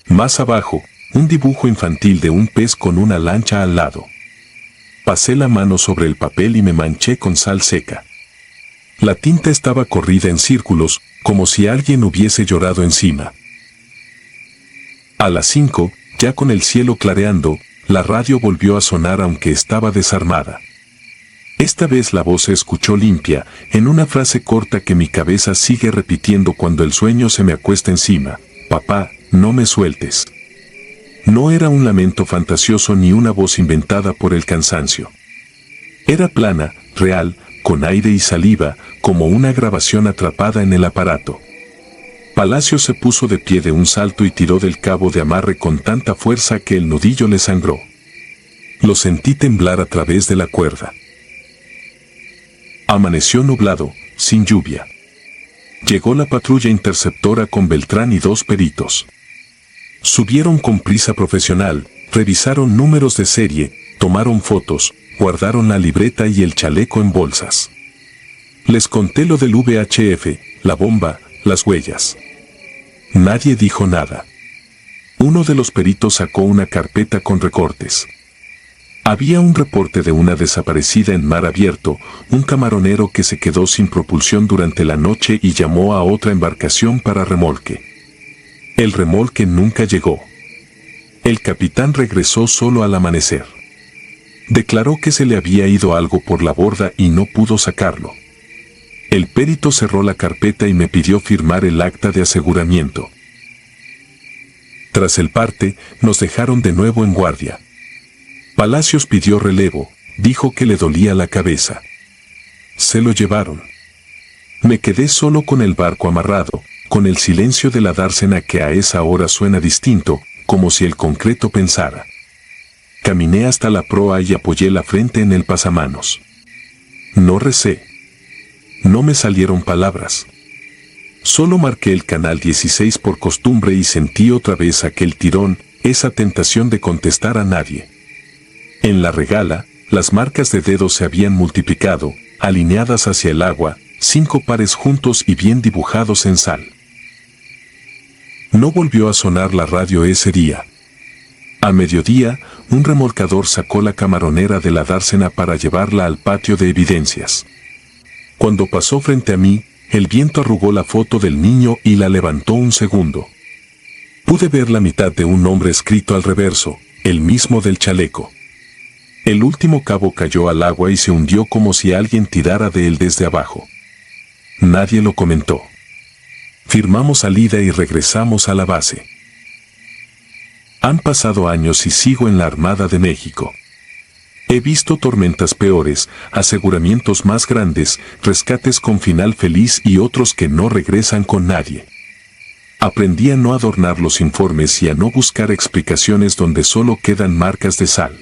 Más abajo, un dibujo infantil de un pez con una lancha al lado. Pasé la mano sobre el papel y me manché con sal seca. La tinta estaba corrida en círculos, como si alguien hubiese llorado encima. A las 5, ya con el cielo clareando, la radio volvió a sonar aunque estaba desarmada. Esta vez la voz se escuchó limpia, en una frase corta que mi cabeza sigue repitiendo cuando el sueño se me acuesta encima. Papá, no me sueltes. No era un lamento fantasioso ni una voz inventada por el cansancio. Era plana, real, con aire y saliva, como una grabación atrapada en el aparato. Palacios se puso de pie de un salto y tiró del cabo de amarre con tanta fuerza que el nudillo le sangró. Lo sentí temblar a través de la cuerda. Amaneció nublado, sin lluvia. Llegó la patrulla interceptora con Beltrán y 2 peritos. Subieron con prisa profesional, revisaron números de serie, tomaron fotos, guardaron la libreta y el chaleco en bolsas. Les conté lo del VHF, la bomba, las huellas. Nadie dijo nada. Uno de los peritos sacó una carpeta con recortes. Había un reporte de una desaparecida en mar abierto, un camaronero que se quedó sin propulsión durante la noche y llamó a otra embarcación para remolque. El remolque nunca llegó. El capitán regresó solo al amanecer. Declaró que se le había ido algo por la borda y no pudo sacarlo. El perito cerró la carpeta y me pidió firmar el acta de aseguramiento. Tras el parte, nos dejaron de nuevo en guardia. Palacios pidió relevo, dijo que le dolía la cabeza. Se lo llevaron. Me quedé solo con el barco amarrado, con el silencio de la dársena que a esa hora suena distinto, como si el concreto pensara. Caminé hasta la proa y apoyé la frente en el pasamanos. No recé. No me salieron palabras. Solo marqué el canal 16 por costumbre y sentí otra vez aquel tirón, esa tentación de contestar a nadie. En la regala, las marcas de dedos se habían multiplicado, alineadas hacia el agua, 5 pares juntos y bien dibujados en sal. No volvió a sonar la radio ese día. A mediodía, un remolcador sacó la camaronera de la dársena para llevarla al patio de evidencias. Cuando pasó frente a mí, el viento arrugó la foto del niño y la levantó un segundo. Pude ver la mitad de un nombre escrito al reverso, el mismo del chaleco. El último cabo cayó al agua y se hundió como si alguien tirara de él desde abajo. Nadie lo comentó. Firmamos salida y regresamos a la base. Han pasado años y sigo en la Armada de México. He visto tormentas peores, aseguramientos más grandes, rescates con final feliz y otros que no regresan con nadie. Aprendí a no adornar los informes y a no buscar explicaciones donde solo quedan marcas de sal.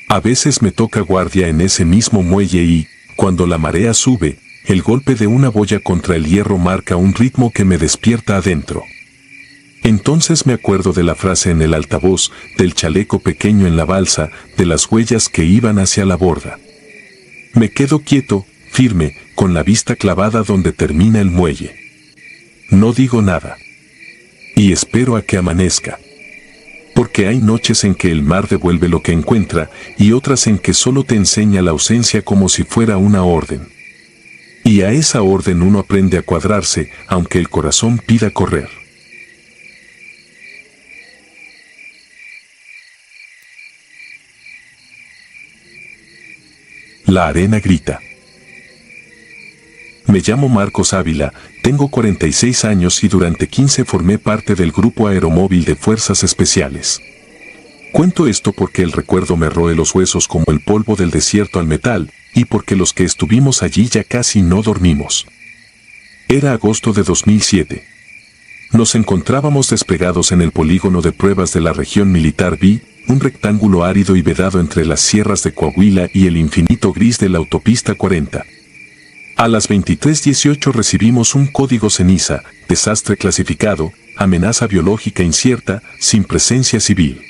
A veces me toca guardia en ese mismo muelle y, cuando la marea sube, el golpe de una boya contra el hierro marca un ritmo que me despierta adentro. Entonces me acuerdo de la frase en el altavoz, del chaleco pequeño en la balsa, de las huellas que iban hacia la borda. Me quedo quieto, firme, con la vista clavada donde termina el muelle. No digo nada. Y espero a que amanezca. Porque hay noches en que el mar devuelve lo que encuentra y otras en que solo te enseña la ausencia como si fuera una orden. Y a esa orden uno aprende a cuadrarse, aunque el corazón pida correr. La arena grita. Me llamo Marcos Ávila, tengo 46 años y durante 15 formé parte del Grupo Aeromóvil de Fuerzas Especiales. Cuento esto porque el recuerdo me roe los huesos como el polvo del desierto al metal, y porque los que estuvimos allí ya casi no dormimos. Era agosto de 2007. Nos encontrábamos desplegados en el polígono de pruebas de la región militar B, un rectángulo árido y vedado entre las sierras de Coahuila y el infinito gris de la autopista 40. A las 23:18 recibimos un código ceniza, desastre clasificado, amenaza biológica incierta, sin presencia civil.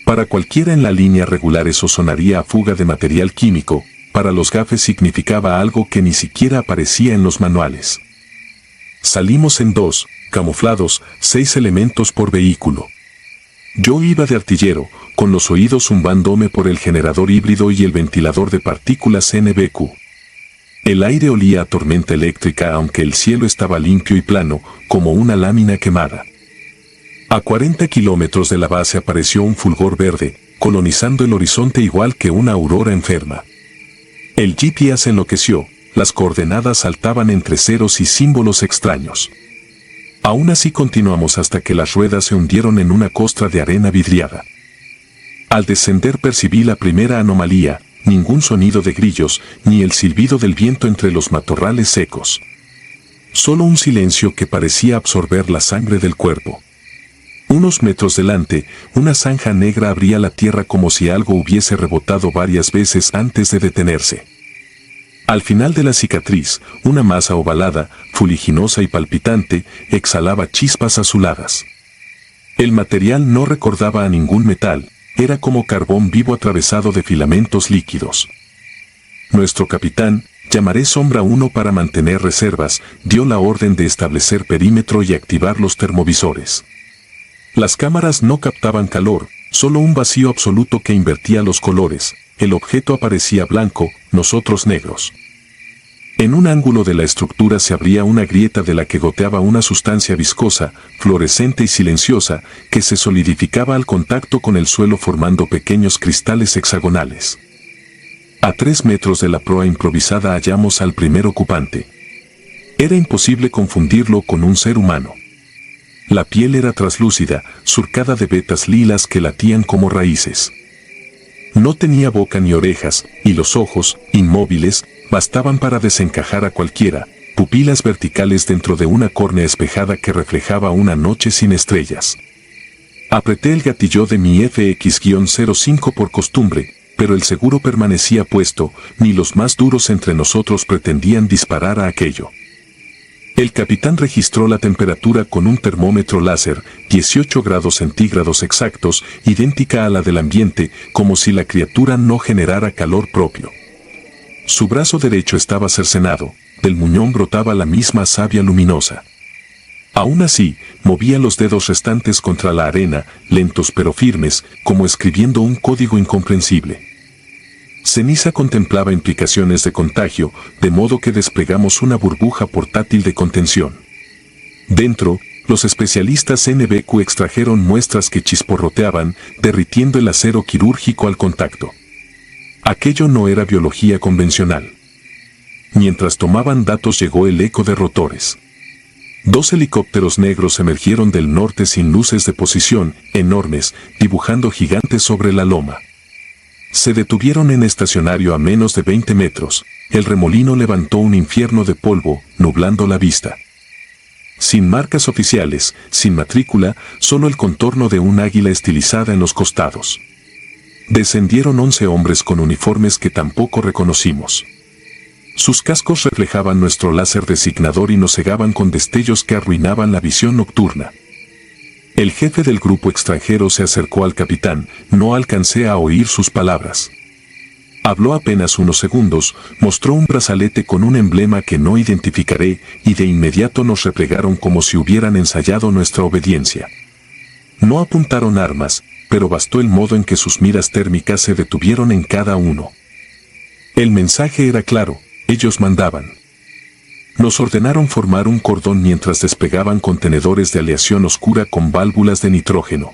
Para cualquiera en la línea regular eso sonaría a fuga de material químico, para los gafes significaba algo que ni siquiera aparecía en los manuales. Salimos en 2, camuflados, 6 elementos por vehículo. Yo iba de artillero, con los oídos zumbándome por el generador híbrido y el ventilador de partículas NBQ. El aire olía a tormenta eléctrica aunque el cielo estaba limpio y plano, como una lámina quemada. A 40 kilómetros de la base apareció un fulgor verde, colonizando el horizonte igual que una aurora enferma. El GPS enloqueció, las coordenadas saltaban entre ceros y símbolos extraños. Aún así continuamos hasta que las ruedas se hundieron en una costra de arena vidriada. Al descender percibí la primera anomalía, ningún sonido de grillos, ni el silbido del viento entre los matorrales secos. Solo un silencio que parecía absorber la sangre del cuerpo. Unos metros delante, una zanja negra abría la tierra como si algo hubiese rebotado varias veces antes de detenerse. Al final de la cicatriz, una masa ovalada, fuliginosa y palpitante, exhalaba chispas azuladas. El material no recordaba a ningún metal, era como carbón vivo atravesado de filamentos líquidos. Nuestro capitán, llamaré Sombra 1 para mantener reservas, dio la orden de establecer perímetro y activar los termovisores. Las cámaras no captaban calor, solo un vacío absoluto que invertía los colores. El objeto aparecía blanco, nosotros negros. En un ángulo de la estructura se abría una grieta de la que goteaba una sustancia viscosa, fluorescente y silenciosa, que se solidificaba al contacto con el suelo formando pequeños cristales hexagonales. A 3 metros de la proa improvisada hallamos al primer ocupante. Era imposible confundirlo con un ser humano. La piel era traslúcida, surcada de vetas lilas que latían como raíces. No tenía boca ni orejas, y los ojos, inmóviles, bastaban para desencajar a cualquiera, pupilas verticales dentro de una córnea espejada que reflejaba una noche sin estrellas. Apreté el gatillo de mi FX-05 por costumbre, pero el seguro permanecía puesto, ni los más duros entre nosotros pretendían disparar a aquello. El capitán registró la temperatura con un termómetro láser, 18 grados centígrados exactos, idéntica a la del ambiente, como si la criatura no generara calor propio. Su brazo derecho estaba cercenado, del muñón brotaba la misma savia luminosa. Aún así, movía los dedos restantes contra la arena, lentos pero firmes, como escribiendo un código incomprensible. Ceniza contemplaba implicaciones de contagio, de modo que desplegamos una burbuja portátil de contención. Dentro, los especialistas NBQ extrajeron muestras que chisporroteaban, derritiendo el acero quirúrgico al contacto. Aquello no era biología convencional. Mientras tomaban datos llegó el eco de rotores. 2 helicópteros negros emergieron del norte sin luces de posición, enormes, dibujando gigantes sobre la loma. Se detuvieron en estacionario a menos de 20 metros, el remolino levantó un infierno de polvo, nublando la vista. Sin marcas oficiales, sin matrícula, solo el contorno de un águila estilizada en los costados. Descendieron 11 hombres con uniformes que tampoco reconocimos. Sus cascos reflejaban nuestro láser designador y nos cegaban con destellos que arruinaban la visión nocturna. El jefe del grupo extranjero se acercó al capitán, no alcancé a oír sus palabras. Habló apenas unos segundos, mostró un brazalete con un emblema que no identificaré, y de inmediato nos replegaron como si hubieran ensayado nuestra obediencia. No apuntaron armas, pero bastó el modo en que sus miras térmicas se detuvieron en cada uno. El mensaje era claro, ellos mandaban. Nos ordenaron formar un cordón mientras despegaban contenedores de aleación oscura con válvulas de nitrógeno.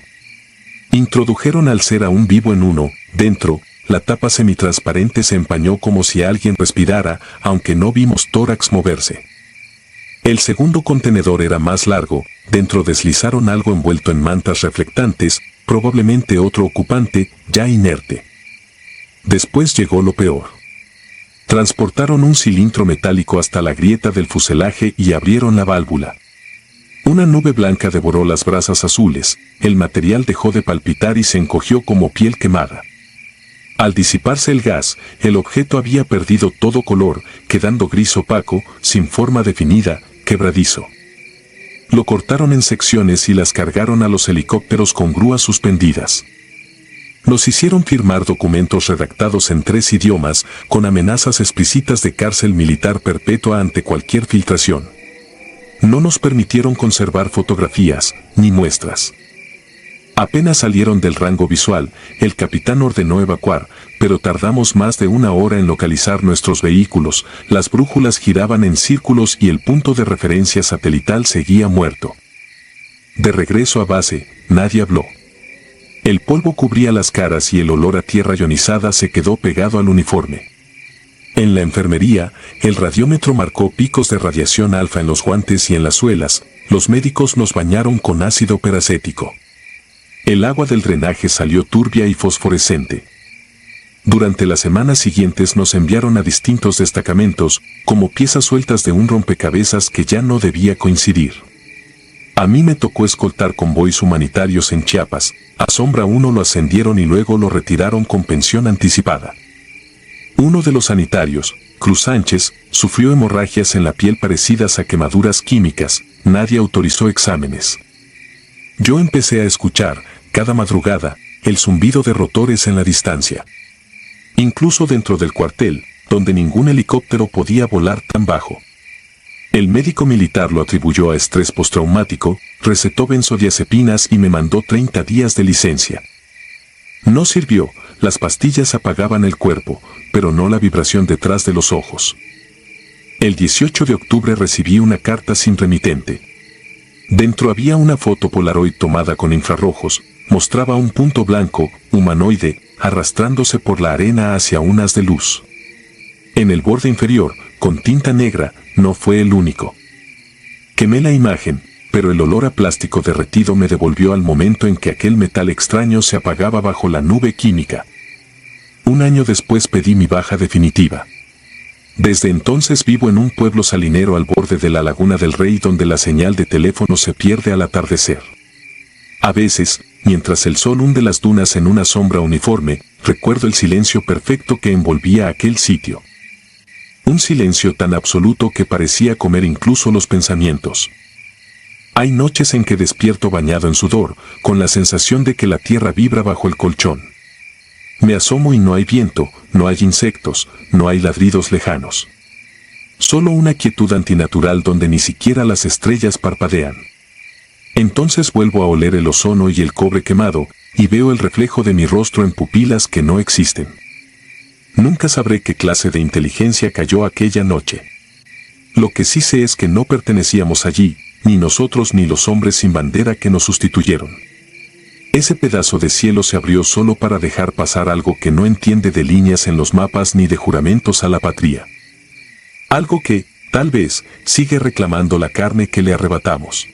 Introdujeron al ser aún vivo en uno, dentro, la tapa semitransparente se empañó como si alguien respirara, aunque no vimos tórax moverse. El segundo contenedor era más largo, dentro deslizaron algo envuelto en mantas reflectantes, probablemente otro ocupante, ya inerte. Después llegó lo peor. Transportaron un cilindro metálico hasta la grieta del fuselaje y abrieron la válvula. Una nube blanca devoró las brasas azules, el material dejó de palpitar y se encogió como piel quemada. Al disiparse el gas, el objeto había perdido todo color, quedando gris opaco, sin forma definida, quebradizo. Lo cortaron en secciones y las cargaron a los helicópteros con grúas suspendidas. Nos hicieron firmar documentos redactados en 3 idiomas, con amenazas explícitas de cárcel militar perpetua ante cualquier filtración. No nos permitieron conservar fotografías, ni muestras. Apenas salieron del rango visual, el capitán ordenó evacuar, pero tardamos más de 1 hora en localizar nuestros vehículos, las brújulas giraban en círculos y el punto de referencia satelital seguía muerto. De regreso a base, nadie habló. El polvo cubría las caras y el olor a tierra ionizada se quedó pegado al uniforme. En la enfermería, el radiómetro marcó picos de radiación alfa en los guantes y en las suelas, los médicos nos bañaron con ácido peracético. El agua del drenaje salió turbia y fosforescente. Durante las semanas siguientes nos enviaron a distintos destacamentos, como piezas sueltas de un rompecabezas que ya no debía coincidir. A mí me tocó escoltar convoys humanitarios en Chiapas. A Sombra 1 lo ascendieron y luego lo retiraron con pensión anticipada. Uno de los sanitarios, Cruz Sánchez, sufrió hemorragias en la piel parecidas a quemaduras químicas. Nadie autorizó exámenes. Yo empecé a escuchar, cada madrugada, el zumbido de rotores en la distancia. Incluso dentro del cuartel, donde ningún helicóptero podía volar tan bajo. El médico militar lo atribuyó a estrés postraumático, recetó benzodiazepinas y me mandó 30 días de licencia. No sirvió, las pastillas apagaban el cuerpo, pero no la vibración detrás de los ojos. El 18 de octubre recibí una carta sin remitente. Dentro había una foto Polaroid tomada con infrarrojos, mostraba un punto blanco, humanoide, arrastrándose por la arena hacia un haz de luz. En el borde inferior, con tinta negra, no fue el único. Quemé la imagen, pero el olor a plástico derretido me devolvió al momento en que aquel metal extraño se apagaba bajo la nube química. Un año después pedí mi baja definitiva. Desde entonces vivo en un pueblo salinero al borde de la Laguna del Rey donde la señal de teléfono se pierde al atardecer. A veces, mientras el sol hunde las dunas en una sombra uniforme, recuerdo el silencio perfecto que envolvía aquel sitio. Un silencio tan absoluto que parecía comer incluso los pensamientos. Hay noches en que despierto bañado en sudor, con la sensación de que la tierra vibra bajo el colchón. Me asomo y no hay viento, no hay insectos, no hay ladridos lejanos. Solo una quietud antinatural donde ni siquiera las estrellas parpadean. Entonces vuelvo a oler el ozono y el cobre quemado, y veo el reflejo de mi rostro en pupilas que no existen. Nunca sabré qué clase de inteligencia cayó aquella noche. Lo que sí sé es que no pertenecíamos allí, ni nosotros ni los hombres sin bandera que nos sustituyeron. Ese pedazo de cielo se abrió solo para dejar pasar algo que no entiende de líneas en los mapas ni de juramentos a la patria. Algo que, tal vez, sigue reclamando la carne que le arrebatamos.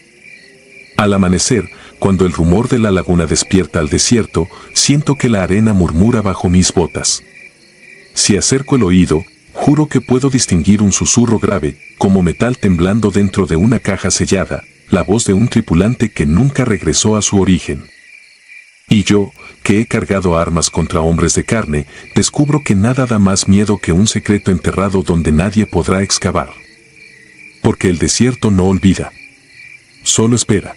Al amanecer, cuando el rumor de la laguna despierta al desierto, siento que la arena murmura bajo mis botas. Si acerco el oído, juro que puedo distinguir un susurro grave, como metal temblando dentro de una caja sellada, la voz de un tripulante que nunca regresó a su origen. Y yo, que he cargado armas contra hombres de carne, descubro que nada da más miedo que un secreto enterrado donde nadie podrá excavar. Porque el desierto no olvida. Solo espera.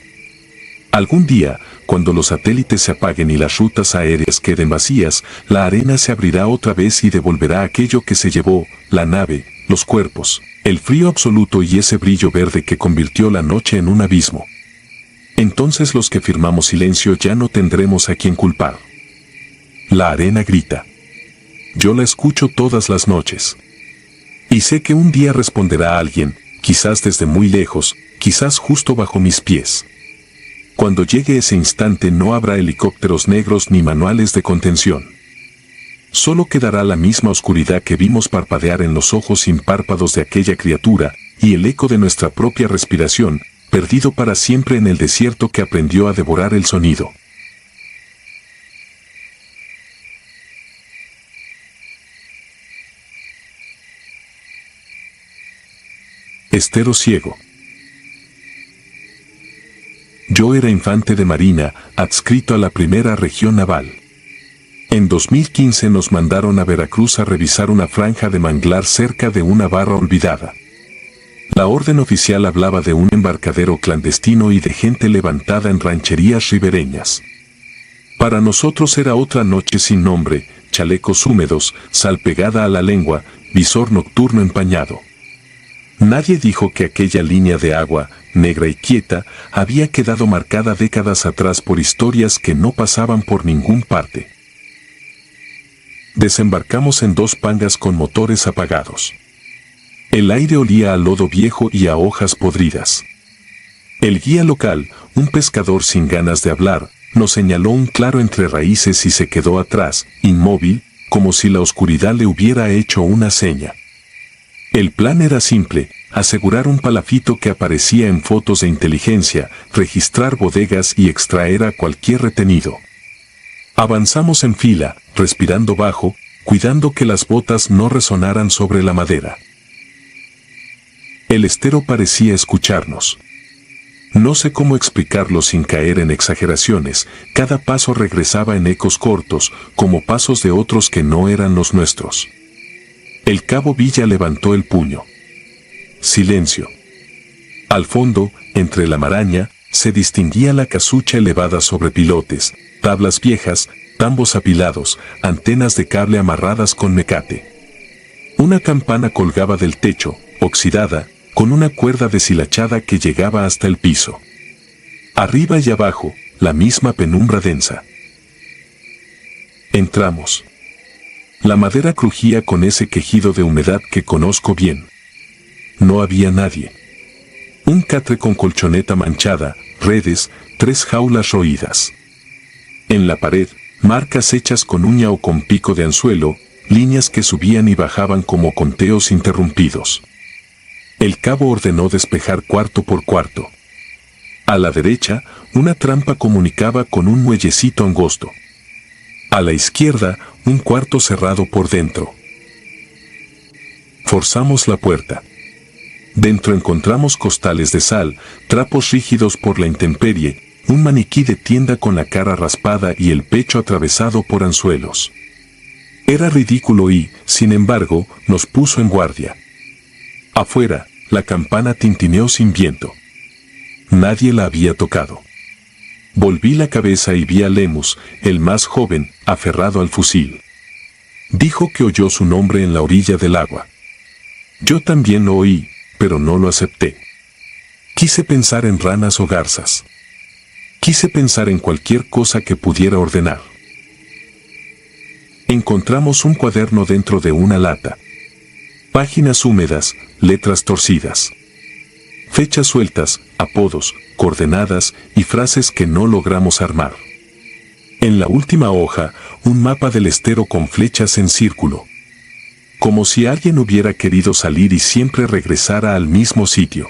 Algún día, cuando los satélites se apaguen y las rutas aéreas queden vacías, la arena se abrirá otra vez y devolverá aquello que se llevó, la nave, los cuerpos, el frío absoluto y ese brillo verde que convirtió la noche en un abismo. Entonces los que firmamos silencio ya no tendremos a quien culpar. La arena grita. Yo la escucho todas las noches. Y sé que un día responderá alguien, quizás desde muy lejos, quizás justo bajo mis pies. Cuando llegue ese instante no habrá helicópteros negros ni manuales de contención. Solo quedará la misma oscuridad que vimos parpadear en los ojos sin párpados de aquella criatura, y el eco de nuestra propia respiración, perdido para siempre en el desierto que aprendió a devorar el sonido. Estero ciego. Yo era infante de marina, adscrito a la primera región naval. En 2015 nos mandaron a Veracruz a revisar una franja de manglar cerca de una barra olvidada. La orden oficial hablaba de un embarcadero clandestino y de gente levantada en rancherías ribereñas. Para nosotros era otra noche sin nombre, chalecos húmedos, sal pegada a la lengua, visor nocturno empañado. Nadie dijo que aquella línea de agua, negra y quieta, había quedado marcada décadas atrás por historias que no pasaban por ningún parte. Desembarcamos en 2 pangas con motores apagados. El aire olía a lodo viejo y a hojas podridas. El guía local, un pescador sin ganas de hablar, nos señaló un claro entre raíces y se quedó atrás, inmóvil, como si la oscuridad le hubiera hecho una seña. El plan era simple, asegurar un palafito que aparecía en fotos de inteligencia, registrar bodegas y extraer a cualquier retenido. Avanzamos en fila, respirando bajo, cuidando que las botas no resonaran sobre la madera. El estero parecía escucharnos. No sé cómo explicarlo sin caer en exageraciones, cada paso regresaba en ecos cortos, como pasos de otros que no eran los nuestros. El cabo Villa levantó el puño. Silencio. Al fondo, entre la maraña, se distinguía la casucha elevada sobre pilotes, tablas viejas, tambos apilados, antenas de cable amarradas con mecate. Una campana colgaba del techo, oxidada, con una cuerda deshilachada que llegaba hasta el piso. Arriba y abajo, la misma penumbra densa. Entramos. La madera crujía con ese quejido de humedad que conozco bien. No había nadie. Un catre con colchoneta manchada, redes, 3 jaulas roídas. En la pared, marcas hechas con uña o con pico de anzuelo, líneas que subían y bajaban como conteos interrumpidos. El cabo ordenó despejar cuarto por cuarto. A la derecha, una trampa comunicaba con un muellecito angosto. A la izquierda, un cuarto cerrado por dentro. Forzamos la puerta. Dentro encontramos costales de sal, trapos rígidos por la intemperie, un maniquí de tienda con la cara raspada y el pecho atravesado por anzuelos. Era ridículo y, sin embargo, nos puso en guardia. Afuera, la campana tintineó sin viento. Nadie la había tocado. Volví la cabeza y vi a Lemus, el más joven, aferrado al fusil. Dijo que oyó su nombre en la orilla del agua. Yo también lo oí, pero no lo acepté. Quise pensar en ranas o garzas. Quise pensar en cualquier cosa que pudiera ordenar. Encontramos un cuaderno dentro de una lata. Páginas húmedas, letras torcidas. Fechas sueltas, apodos, coordenadas y frases que no logramos armar. En la última hoja, un mapa del estero con flechas en círculo. Como si alguien hubiera querido salir y siempre regresara al mismo sitio.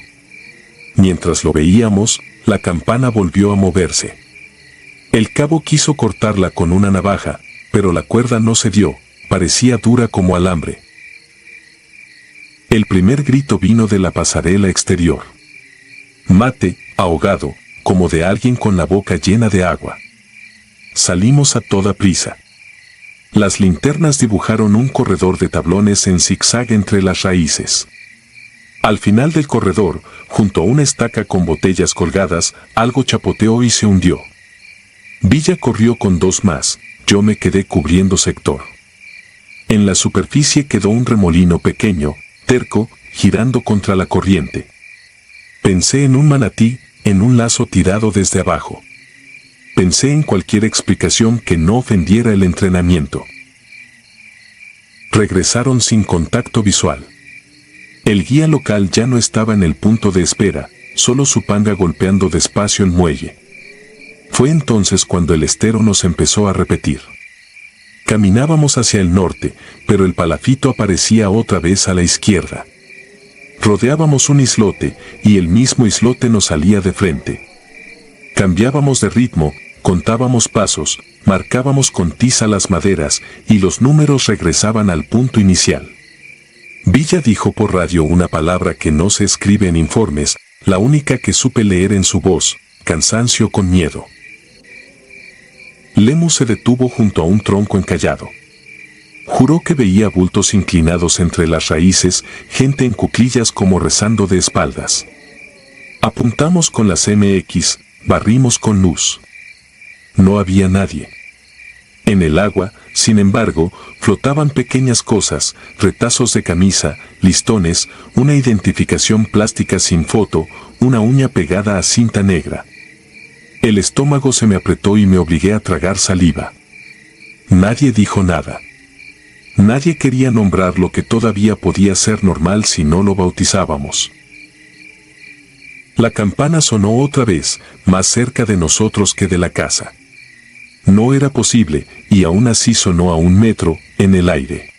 Mientras lo veíamos, la campana volvió a moverse. El cabo quiso cortarla con una navaja, pero la cuerda no cedió, parecía dura como alambre. El primer grito vino de la pasarela exterior. Mate, ahogado, como de alguien con la boca llena de agua. Salimos a toda prisa. Las linternas dibujaron un corredor de tablones en zigzag entre las raíces. Al final del corredor, junto a una estaca con botellas colgadas, algo chapoteó y se hundió. Villa corrió con 2 más, yo me quedé cubriendo sector. En la superficie quedó un remolino pequeño, terco, girando contra la corriente. Pensé en un manatí, en un lazo tirado desde abajo. Pensé en cualquier explicación que no ofendiera el entrenamiento. Regresaron sin contacto visual. El guía local ya no estaba en el punto de espera, solo su panga golpeando despacio el muelle. Fue entonces cuando el estero nos empezó a repetir. Caminábamos hacia el norte, pero el palafito aparecía otra vez a la izquierda. Rodeábamos un islote, y el mismo islote nos salía de frente. Cambiábamos de ritmo, contábamos pasos, marcábamos con tiza las maderas, y los números regresaban al punto inicial. Villa dijo por radio una palabra que no se escribe en informes, la única que supe leer en su voz, cansancio con miedo. Lemus se detuvo junto a un tronco encallado. Juró que veía bultos inclinados entre las raíces, gente en cuclillas como rezando de espaldas. Apuntamos con las MX, barrimos con luz. No había nadie. En el agua, sin embargo, flotaban pequeñas cosas, retazos de camisa, listones, una identificación plástica sin foto, una uña pegada a cinta negra. El estómago se me apretó y me obligué a tragar saliva. Nadie dijo nada. Nadie quería nombrar lo que todavía podía ser normal si no lo bautizábamos. La campana sonó otra vez, más cerca de nosotros que de la casa. No era posible, y aún así sonó a 1 metro, en el aire.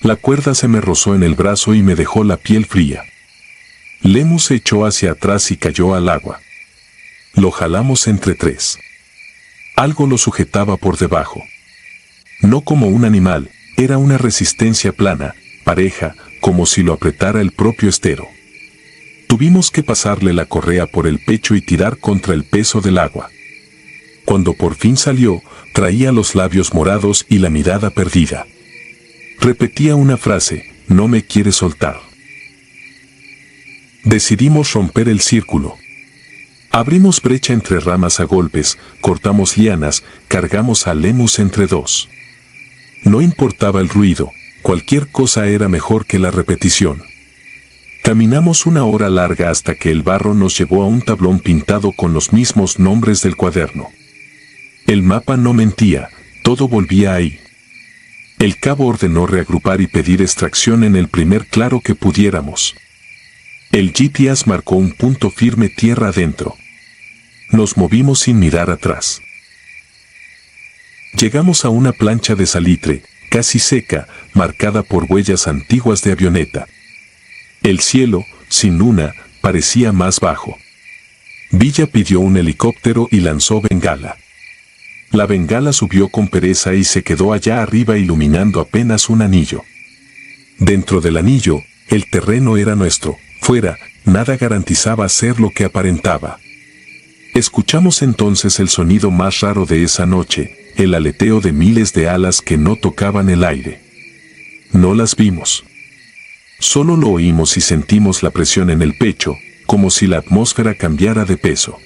La cuerda se me rozó en el brazo y me dejó la piel fría. Lemus se echó hacia atrás y cayó al agua. Lo jalamos entre 3. Algo lo sujetaba por debajo. No como un animal, Era una resistencia plana, pareja, como si lo apretara el propio estero. Tuvimos que pasarle la correa por el pecho y tirar contra el peso del agua. Cuando por fin salió, traía los labios morados y la mirada perdida. Repetía una frase: no me quiere soltar. Decidimos romper el círculo. Abrimos brecha entre ramas a golpes, cortamos lianas, cargamos a Lemus entre dos. No importaba el ruido, cualquier cosa era mejor que la repetición. Caminamos una hora larga hasta que el barro nos llevó a un tablón pintado con los mismos nombres del cuaderno. El mapa no mentía, todo volvía ahí. El cabo ordenó reagrupar y pedir extracción en el primer claro que pudiéramos. El GPS marcó un punto firme tierra adentro. Nos movimos sin mirar atrás. Llegamos a una plancha de salitre, casi seca, marcada por huellas antiguas de avioneta. El cielo, sin luna, parecía más bajo. Villa pidió un helicóptero y lanzó bengala. La bengala subió con pereza y se quedó allá arriba iluminando apenas un anillo. Dentro del anillo, el terreno era nuestro, fuera, nada garantizaba ser lo que aparentaba. Escuchamos entonces el sonido más raro de esa noche, el aleteo de miles de alas que no tocaban el aire. No las vimos. Solo lo oímos y sentimos la presión en el pecho, como si la atmósfera cambiara de peso.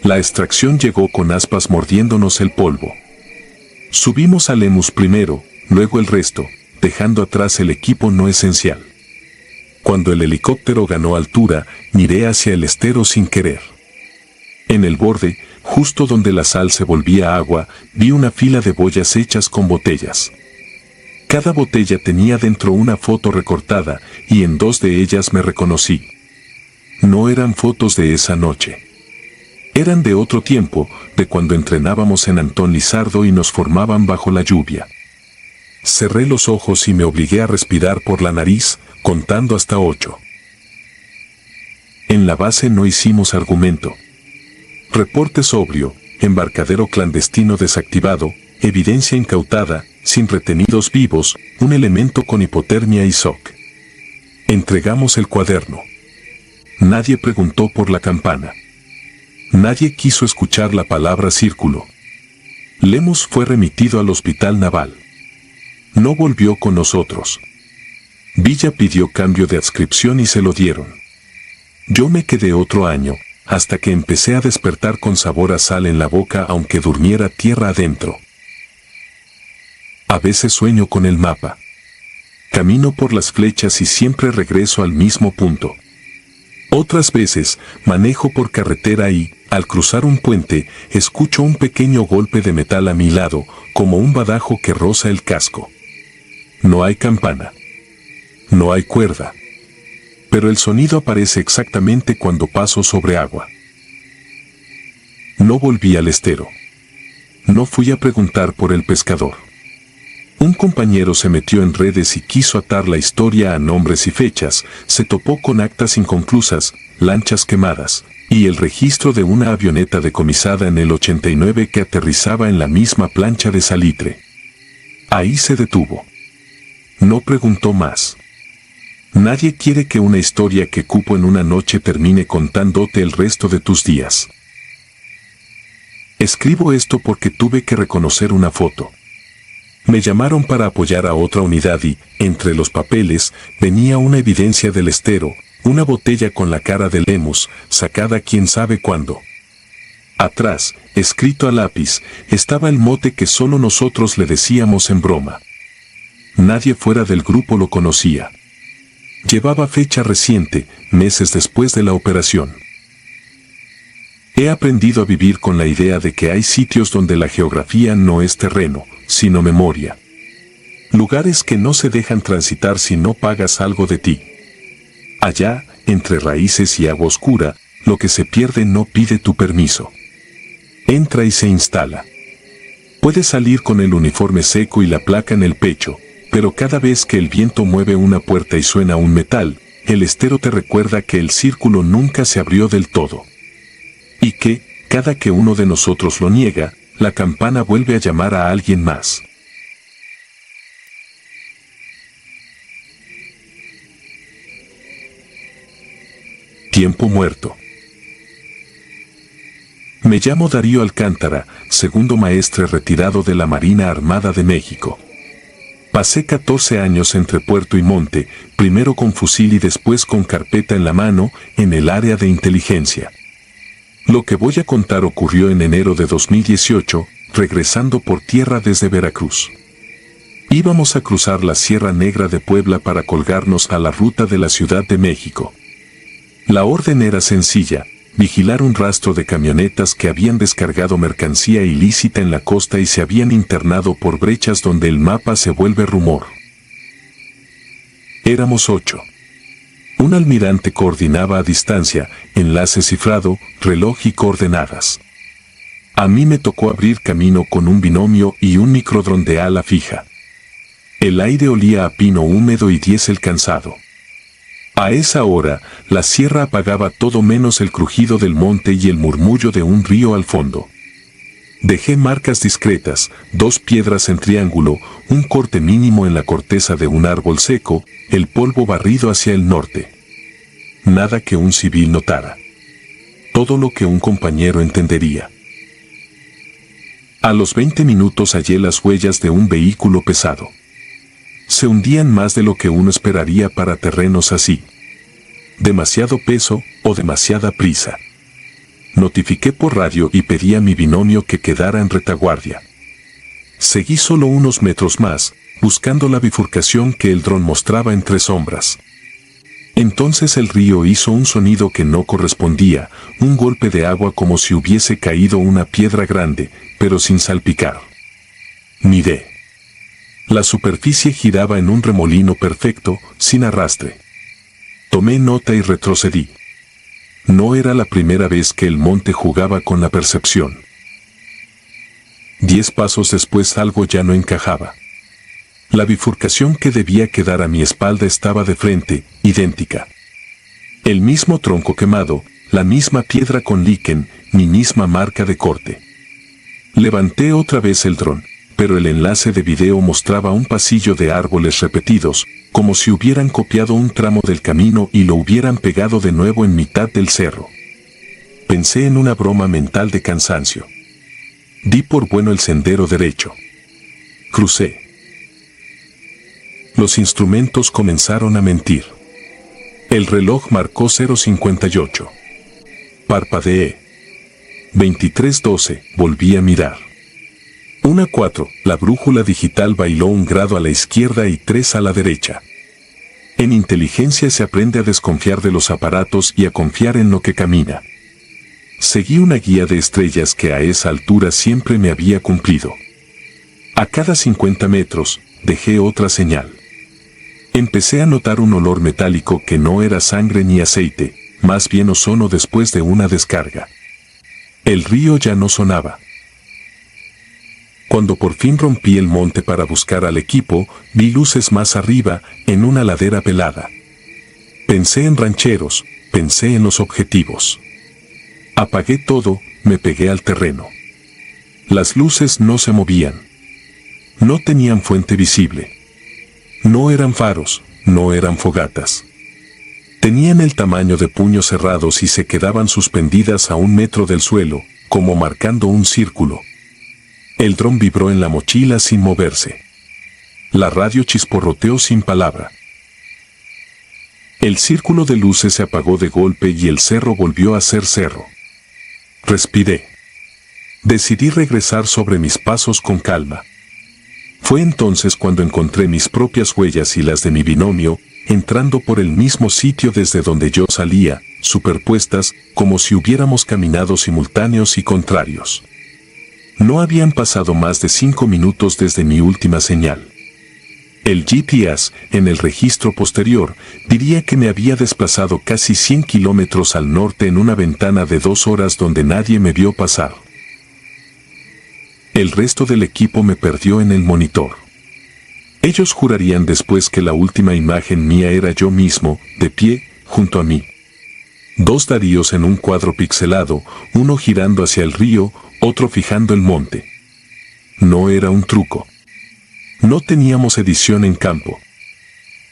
La extracción llegó con aspas mordiéndonos el polvo. Subimos a Lemus primero, luego el resto, dejando atrás el equipo no esencial. Cuando el helicóptero ganó altura, miré hacia el estero sin querer. En el borde, justo donde la sal se volvía agua, vi una fila de boyas hechas con botellas. Cada botella tenía dentro una foto recortada, y en dos de ellas me reconocí. No eran fotos de esa noche. Eran de otro tiempo, de cuando entrenábamos en Antón Lizardo y nos formaban bajo la lluvia. Cerré los ojos y me obligué a respirar por la nariz, contando hasta 8. En la base no hicimos argumento. Reporte sobrio, embarcadero clandestino desactivado, evidencia incautada, sin retenidos vivos, un elemento con hipotermia y shock. Entregamos el cuaderno. Nadie preguntó por la campana. Nadie quiso escuchar la palabra círculo. Lemus fue remitido al hospital naval. No volvió con nosotros. Villa pidió cambio de adscripción y se lo dieron. Yo me quedé otro año, hasta que empecé a despertar con sabor a sal en la boca aunque durmiera tierra adentro. A veces sueño con el mapa. Camino por las flechas y siempre regreso al mismo punto. Otras veces, manejo por carretera y, al cruzar un puente, escucho un pequeño golpe de metal a mi lado, como un badajo que roza el casco. No hay campana. No hay cuerda. Pero el sonido aparece exactamente cuando paso sobre agua. No volví al estero. No fui a preguntar por el pescador. Un compañero se metió en redes y quiso atar la historia a nombres y fechas, se topó con actas inconclusas, lanchas quemadas, y el registro de una avioneta decomisada en el 89 que aterrizaba en la misma plancha de salitre. Ahí se detuvo. No preguntó más. Nadie quiere que una historia que cupo en una noche termine contándote el resto de tus días. Escribo esto porque tuve que reconocer una foto. Me llamaron para apoyar a otra unidad y, entre los papeles, venía una evidencia del estero, una botella con la cara de Lemus, sacada quién sabe cuándo. Atrás, escrito a lápiz, estaba el mote que solo nosotros le decíamos en broma. Nadie fuera del grupo lo conocía. Llevaba fecha reciente, meses después de la operación. He aprendido a vivir con la idea de que hay sitios donde la geografía no es terreno, sino memoria. Lugares que no se dejan transitar si no pagas algo de ti. Allá, entre raíces y agua oscura, lo que se pierde no pide tu permiso. Entra y se instala. Puedes salir con el uniforme seco y la placa en el pecho, pero cada vez que el viento mueve una puerta y suena un metal, el estero te recuerda que el círculo nunca se abrió del todo. Y que, cada que uno de nosotros lo niega, la campana vuelve a llamar a alguien más. Tiempo muerto. Me llamo Darío Alcántara, segundo maestre retirado de la Marina Armada de México. Pasé 14 años entre puerto y monte, primero con fusil y después con carpeta en la mano, en el área de inteligencia. Lo que voy a contar ocurrió en enero de 2018, regresando por tierra desde Veracruz. Íbamos a cruzar la Sierra Negra de Puebla para colgarnos a la ruta de la Ciudad de México. La orden era sencilla: vigilar un rastro de camionetas que habían descargado mercancía ilícita en la costa y se habían internado por brechas donde el mapa se vuelve rumor. Éramos 8. Un almirante coordinaba a distancia, enlace cifrado, reloj y coordenadas. A mí me tocó abrir camino con un binomio y un microdrón de ala fija. El aire olía a pino húmedo y diésel cansado. A esa hora, la sierra apagaba todo menos el crujido del monte y el murmullo de un río al fondo. Dejé marcas discretas, 2 piedras en triángulo, un corte mínimo en la corteza de un árbol seco, el polvo barrido hacia el norte. Nada que un civil notara. Todo lo que un compañero entendería. A los 20 minutos hallé las huellas de un vehículo pesado. Se hundían más de lo que uno esperaría para terrenos así. Demasiado peso o demasiada prisa. Notifiqué por radio y pedí a mi binomio que quedara en retaguardia. Seguí solo unos metros más, buscando la bifurcación que el dron mostraba entre sombras. Entonces el río hizo un sonido que no correspondía, un golpe de agua como si hubiese caído una piedra grande, pero sin salpicar. Miré. La superficie giraba en un remolino perfecto, sin arrastre. Tomé nota y retrocedí. No era la primera vez que el monte jugaba con la percepción. 10 pasos después algo ya no encajaba. La bifurcación que debía quedar a mi espalda estaba de frente, idéntica. El mismo tronco quemado, la misma piedra con líquen, mi misma marca de corte. Levanté otra vez el dron, pero el enlace de video mostraba un pasillo de árboles repetidos, como si hubieran copiado un tramo del camino y lo hubieran pegado de nuevo en mitad del cerro. Pensé en una broma mental de cansancio. Di por bueno el sendero derecho. Crucé. Los instrumentos comenzaron a mentir. El reloj marcó 0:58. Parpadeé. 23:12, volví a mirar. 1:04, la brújula digital bailó 1 grado a la izquierda y 3 a la derecha. En inteligencia se aprende a desconfiar de los aparatos y a confiar en lo que camina. Seguí una guía de estrellas que a esa altura siempre me había cumplido. A cada 50 metros, dejé otra señal. Empecé a notar un olor metálico que no era sangre ni aceite, más bien ozono después de una descarga. El río ya no sonaba. Cuando por fin rompí el monte para buscar al equipo, vi luces más arriba, en una ladera pelada. Pensé en rancheros, pensé en los objetivos. Apagué todo, me pegué al terreno. Las luces no se movían. No tenían fuente visible. No eran faros, no eran fogatas. Tenían el tamaño de puños cerrados y se quedaban suspendidas a 1 metro del suelo, como marcando un círculo. El dron vibró en la mochila sin moverse. La radio chisporroteó sin palabra. El círculo de luces se apagó de golpe y el cerro volvió a ser cerro. Respiré. Decidí regresar sobre mis pasos con calma. Fue entonces cuando encontré mis propias huellas y las de mi binomio, entrando por el mismo sitio desde donde yo salía, superpuestas, como si hubiéramos caminado simultáneos y contrarios. No habían pasado más de 5 minutos desde mi última señal. El GPS, en el registro posterior, diría que me había desplazado casi 100 kilómetros al norte en una ventana de 2 horas donde nadie me vio pasar. El resto del equipo me perdió en el monitor. Ellos jurarían después que la última imagen mía era yo mismo, de pie, junto a mí. 2 Daríos en un cuadro pixelado, uno girando hacia el río, otro fijando el monte. No era un truco. No teníamos edición en campo.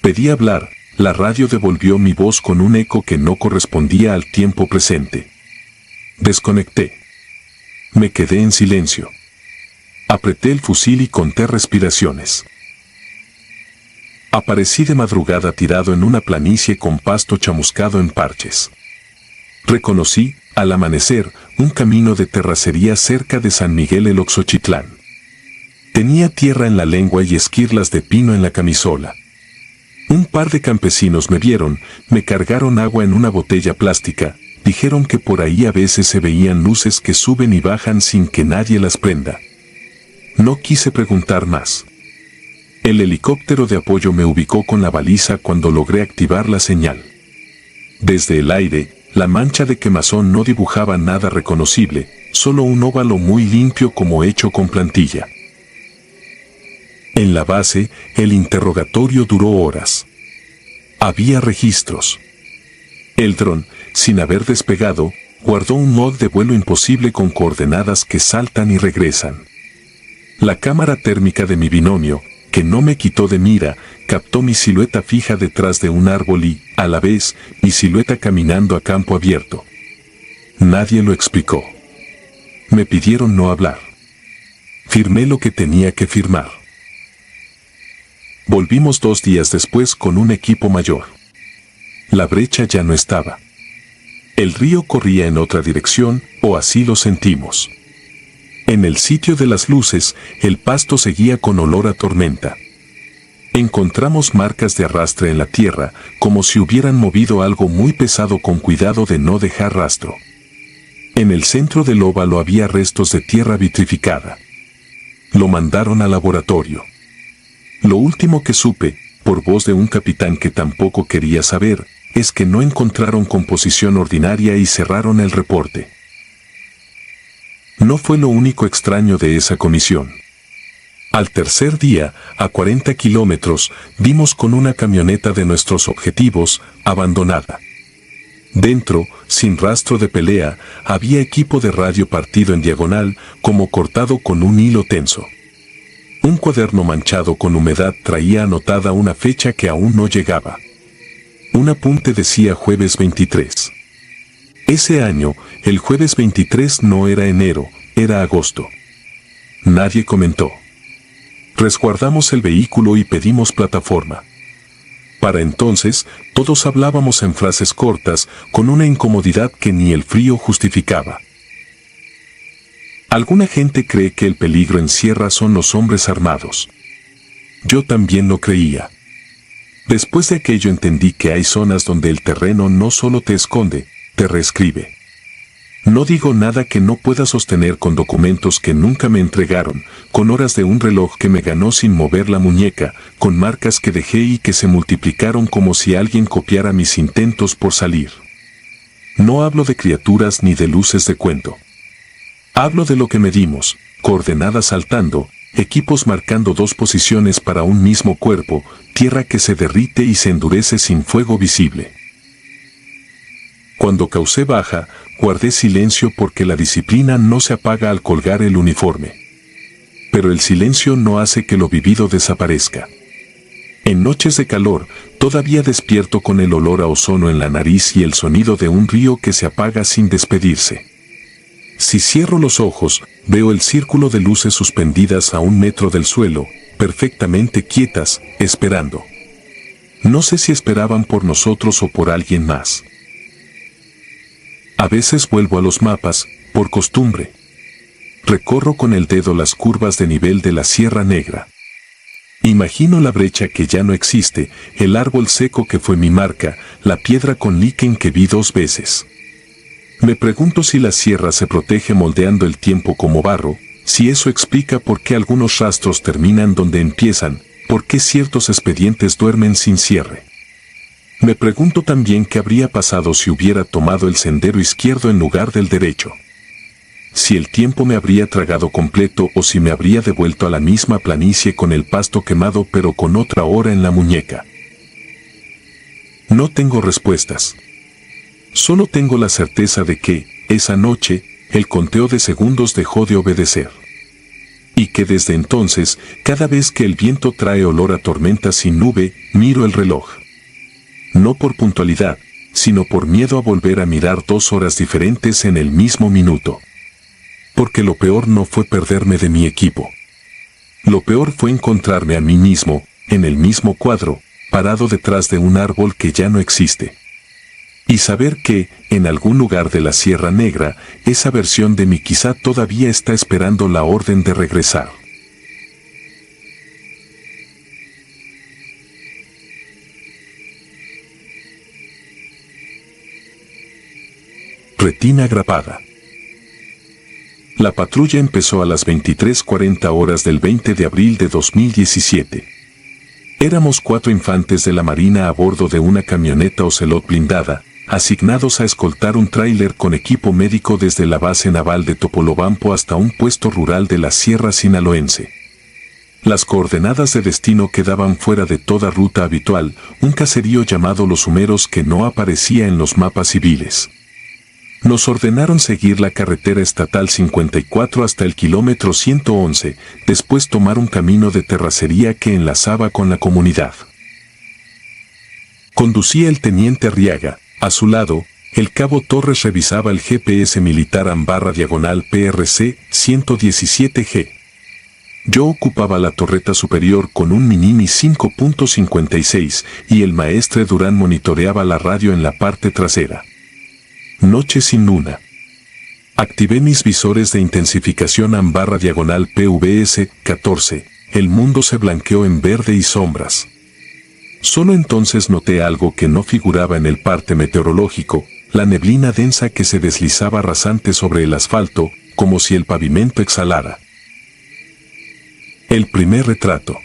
Pedí hablar, la radio devolvió mi voz con un eco que no correspondía al tiempo presente. Desconecté. Me quedé en silencio. Apreté el fusil y conté respiraciones. Aparecí de madrugada tirado en una planicie con pasto chamuscado en parches. Reconocí, al amanecer, un camino de terracería cerca de San Miguel el Oxochitlán. Tenía tierra en la lengua y esquirlas de pino en la camisola. Un par de campesinos me vieron, me cargaron agua en una botella plástica, dijeron que por ahí a veces se veían luces que suben y bajan sin que nadie las prenda. No quise preguntar más. El helicóptero de apoyo me ubicó con la baliza cuando logré activar la señal. Desde el aire, la mancha de quemazón no dibujaba nada reconocible, solo un óvalo muy limpio como hecho con plantilla. En la base, el interrogatorio duró horas. Había registros. El dron, sin haber despegado, guardó un mod de vuelo imposible con coordenadas que saltan y regresan. La cámara térmica de mi binomio, que no me quitó de mira, captó mi silueta fija detrás de un árbol y, a la vez, mi silueta caminando a campo abierto. Nadie lo explicó. Me pidieron no hablar. Firmé lo que tenía que firmar. Volvimos 2 días después con un equipo mayor. La brecha ya no estaba. El río corría en otra dirección, o así lo sentimos. En el sitio de las luces, el pasto seguía con olor a tormenta. Encontramos marcas de arrastre en la tierra, como si hubieran movido algo muy pesado con cuidado de no dejar rastro. En el centro del óvalo había restos de tierra vitrificada. Lo mandaron al laboratorio. Lo último que supe, por voz de un capitán que tampoco quería saber, es que no encontraron composición ordinaria y cerraron el reporte. No fue lo único extraño de esa comisión. Al tercer día, a 40 kilómetros, dimos con una camioneta de nuestros objetivos, abandonada. Dentro, sin rastro de pelea, había equipo de radio partido en diagonal, como cortado con un hilo tenso. Un cuaderno manchado con humedad traía anotada una fecha que aún no llegaba. Un apunte decía jueves 23. Ese año, el jueves 23 no era enero, era agosto. Nadie comentó. Resguardamos el vehículo y pedimos plataforma. Para entonces, todos hablábamos en frases cortas, con una incomodidad que ni el frío justificaba. Alguna gente cree que el peligro en sierra son los hombres armados. Yo también lo creía. Después de aquello entendí que hay zonas donde el terreno no solo te esconde, te reescribe. No digo nada que no pueda sostener con documentos que nunca me entregaron, con horas de un reloj que me ganó sin mover la muñeca, con marcas que dejé y que se multiplicaron como si alguien copiara mis intentos por salir. No hablo de criaturas ni de luces de cuento. Hablo de lo que medimos, coordenadas saltando, equipos marcando 2 posiciones para un mismo cuerpo, tierra que se derrite y se endurece sin fuego visible. Cuando causé baja, guardé silencio porque la disciplina no se apaga al colgar el uniforme. Pero el silencio no hace que lo vivido desaparezca. En noches de calor, todavía despierto con el olor a ozono en la nariz y el sonido de un río que se apaga sin despedirse. Si cierro los ojos, veo el círculo de luces suspendidas a 1 metro del suelo, perfectamente quietas, esperando. No sé si esperaban por nosotros o por alguien más. A veces vuelvo a los mapas, por costumbre. Recorro con el dedo las curvas de nivel de la Sierra Negra. Imagino la brecha que ya no existe, el árbol seco que fue mi marca, la piedra con líquen que vi 2 veces. Me pregunto si la sierra se protege moldeando el tiempo como barro, si eso explica por qué algunos rastros terminan donde empiezan, por qué ciertos expedientes duermen sin cierre. Me pregunto también qué habría pasado si hubiera tomado el sendero izquierdo en lugar del derecho. Si el tiempo me habría tragado completo o si me habría devuelto a la misma planicie con el pasto quemado pero con otra hora en la muñeca. No tengo respuestas. Solo tengo la certeza de que, esa noche, el conteo de segundos dejó de obedecer. Y que desde entonces, cada vez que el viento trae olor a tormenta sin nube, miro el reloj. No por puntualidad, sino por miedo a volver a mirar 2 horas diferentes en el mismo minuto. Porque lo peor no fue perderme de mi equipo. Lo peor fue encontrarme a mí mismo, en el mismo cuadro, parado detrás de un árbol que ya no existe. Y saber que, en algún lugar de la Sierra Negra, esa versión de mí quizá todavía está esperando la orden de regresar. Retina grapada. La patrulla empezó a las 23:40 horas del 20 de abril de 2017. Éramos 4 infantes de la Marina a bordo de una camioneta Ocelot blindada, asignados a escoltar un tráiler con equipo médico desde la base naval de Topolobampo hasta un puesto rural de la Sierra Sinaloense. Las coordenadas de destino quedaban fuera de toda ruta habitual, un caserío llamado Los Humeros que no aparecía en los mapas civiles. Nos ordenaron seguir la carretera estatal 54 hasta el kilómetro 111, después tomar un camino de terracería que enlazaba con la comunidad. Conducía el teniente Arriaga, a su lado, el cabo Torres revisaba el GPS militar /PRC 117G. Yo ocupaba la torreta superior con un Minimi 5.56 y el maestre Durán monitoreaba la radio en la parte trasera. Noche sin luna. Activé mis visores de intensificación /PVS 14. El mundo se blanqueó en verde y sombras. Solo entonces noté algo que no figuraba en el parte meteorológico, la neblina densa que se deslizaba rasante sobre el asfalto, como si el pavimento exhalara. El primer retrato.